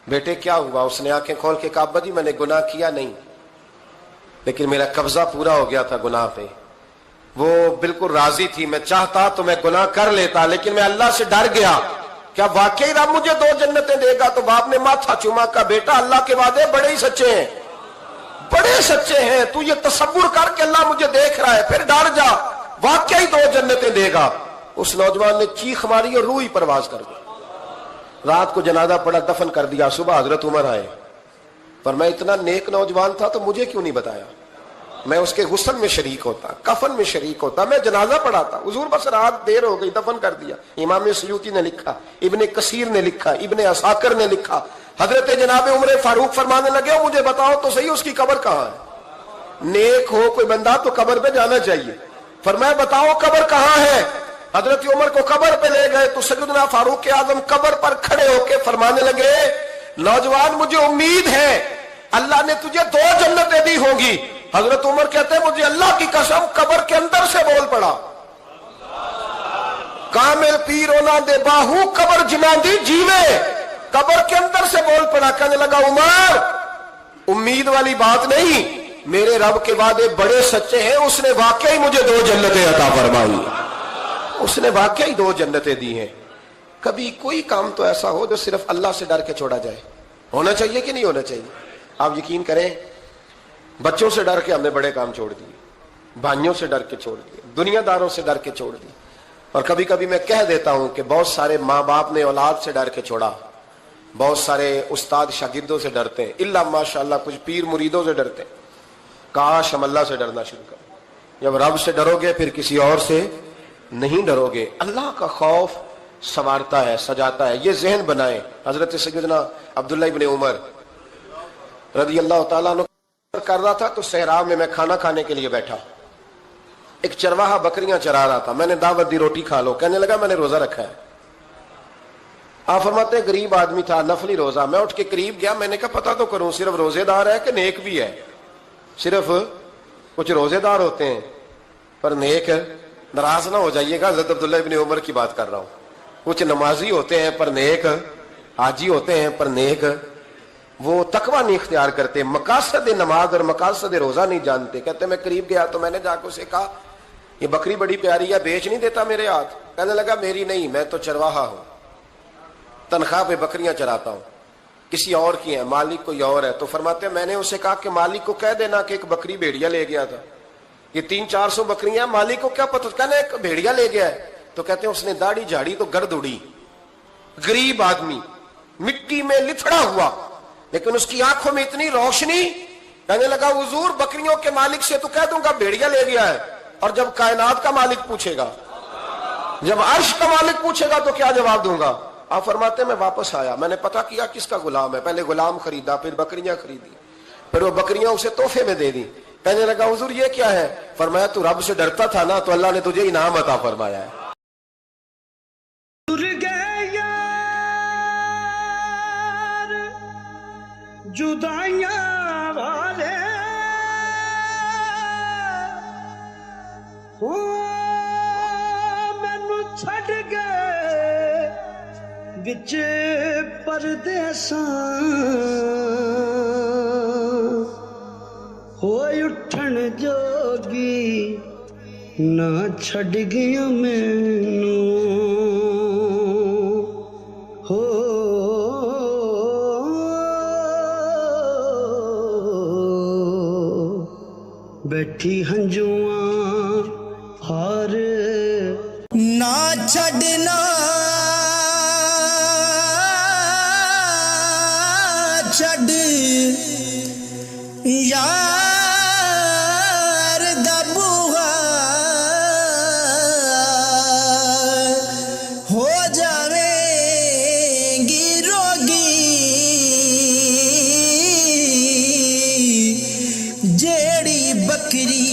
بیٹے کیا ہوا؟ اس نے آنکھیں کھول کے کہا ابا جی میں نے گناہ کیا نہیں، لیکن میرا قبضہ پورا ہو گیا تھا گناہ پہ، وہ بالکل راضی تھی، میں چاہتا تو میں گناہ کر لیتا لیکن میں اللہ سے ڈر گیا، کیا واقعی رب مجھے 2 جنتیں دے گا؟ تو باپ نے ماتھا چوما، کا بیٹا اللہ کے وعدے بڑے ہی سچے ہیں، بڑے سچے ہیں، تو یہ تصور کر کے اللہ مجھے دیکھ رہا ہے، پھر ڈر جا، واقعی 2 جنتیں دے گا۔ اس نوجوان نے چیخ ماری اور روح ہی پرواز کر گئی۔ رات کو جنازہ پڑا, دفن کر دیا, صبح حضرت عمر آئے, پر میں اتنا نیک نوجوان تھا تو مجھے کیوں نہیں بتایا؟ میں اس کے غسل میں شریک ہوتا, کفن میں شریک ہوتا, میں جنازہ پڑھاتا. حضور بس رات دیر ہو گئی, دفن کر دیا. امام سیوطی نے لکھا, ابن کثیر نے لکھا, ابن عساکر نے لکھا, حضرت جناب عمر فاروق فرمانے لگے مجھے بتاؤ تو صحیح اس کی قبر کہاں ہے؟ نیک ہو کوئی بندہ تو قبر پہ جانا چاہیے. فرمایا بتاؤ قبر کہاں ہے؟ حضرت عمر کو قبر پہ لے گئے تو سیدنا فاروق اعظم قبر پر کھڑے ہو کے فرمانے لگے نوجوان مجھے امید ہے اللہ نے تجھے 2 جنتیں دی ہوں گی. حضرت عمر کہتے ہیں مجھے اللہ کی قسم قبر کے اندر سے بول پڑا, کامل پیر ہونا دے باہو قبر جنا دی جیوے. قبر کے اندر سے بول پڑا, کہنے لگا عمر امید والی بات نہیں, میرے رب کے وعدے بڑے سچے ہیں, اس نے واقعی مجھے 2 جنتیں عطا فرمائی, اس نے واقعی 2 جنتیں دی ہیں. کبھی کوئی کام تو ایسا ہو جو صرف اللہ سے ڈر کے چھوڑا جائے, ہونا چاہیے کہ نہیں ہونا چاہیے؟ آپ یقین کریں بچوں سے ڈر کے ہم نے بڑے کام چھوڑ دیے, بھائیوں سے ڈر کے چھوڑ دیے, دنیا داروں سے ڈر کے چھوڑ دیے. اور کبھی کبھی میں کہہ دیتا ہوں کہ بہت سارے ماں باپ نے اولاد سے ڈر کے چھوڑا, بہت سارے استاد شاگردوں سے ڈرتے ہیں, الا ماشاءاللہ کچھ پیر مریدوں سے ڈرتے ہیں. کاش ہم اللہ سے ڈرنا شروع کریں. جب رب سے ڈرو گے پھر کسی اور سے نہیں ڈرو گے. اللہ کا خوف سنوارتا ہے, سجاتا ہے, یہ ذہن بنائیں. حضرت سیدنا عبداللہ ابن عمر رضی اللہ تعالیٰ عنہ کر رہا تھا تو صحرا میں کھانا کھانے کے لیے بیٹھا, ایک چرواہا بکریاں چرا رہا تھا, میں نے دعوت دی روٹی کھا لو, کہنے لگا میں نے روزہ رکھا ہے. آپ فرماتے ہیں غریب آدمی تھا, نفلی روزہ. میں اٹھ کے قریب گیا, میں نے کہا پتہ تو کروں صرف روزے دار ہے کہ نیک بھی ہے؟ صرف کچھ روزے دار ہوتے ہیں پر نیک, ناراض نہ ہو جائیے گا, حضرت عبداللہ ابن عمر کی بات کر رہا ہوں. کچھ نمازی ہوتے ہیں پر نیک, حاجی ہوتے ہیں پر نیک, وہ تقوی نہیں اختیار کرتے, مقاصد نماز اور مقاصد روزہ نہیں جانتے. کہتے میں قریب گیا تو میں نے جا کے اسے کہا یہ بکری بڑی پیاری ہے, بیچ نہیں دیتا میرے ہاتھ؟ کہنے لگا میری نہیں, میں تو چرواہا ہوں, تنخواہ پہ بکریاں چراتا ہوں, کسی اور کی ہیں, مالک کوئی اور ہے. تو فرماتے ہیں میں نے اسے کہا کہ مالک کو کہہ دینا کہ ایک بکری بھیڑیا لے گیا تھا, یہ 300-400 بکریاں, مالک کو کیا پتہ, کہنے ایک بھیڑیا لے گیا ہے. تو کہتے ہیں اس نے داڑھی جھاڑی تو گرد اڑی, غریب آدمی مٹی میں لتڑا ہوا, لیکن اس کی آنکھوں میں اتنی روشنی. کہنے لگا حضور بکریوں کے مالک سے تو کہہ دوں گا بھیڑیا لے گیا ہے, اور جب کائنات کا مالک پوچھے گا, جب عرش کا مالک پوچھے گا تو کیا جواب دوں گا؟ آپ فرماتے ہیں میں واپس آیا, میں نے پتہ کیا کس کا غلام ہے, پہلے غلام خریدا, پھر بکریاں خریدی, پھر وہ بکریاں اسے تحفے میں دے دی. کہنے لگا حضور یہ کیا ہے؟ فرمایا تو رب سے ڈرتا تھا نا تو اللہ نے تجھے انعام عطا فرمایا ہے. جدائیاں والے مینو چھڈ گئے بچ پردیساں, ہوئے اٹھن جوگی نہ چھڈ گیا مینو, ہو بیٹھی ہنجواں ہار نہ چھڈنا چھڈ یار دا بوہا, ہو جاویں گی روگی جیڑی بکری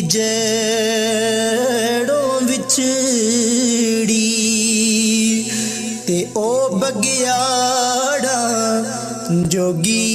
جڑوں وچڑی تے او بگیاڑا جوگی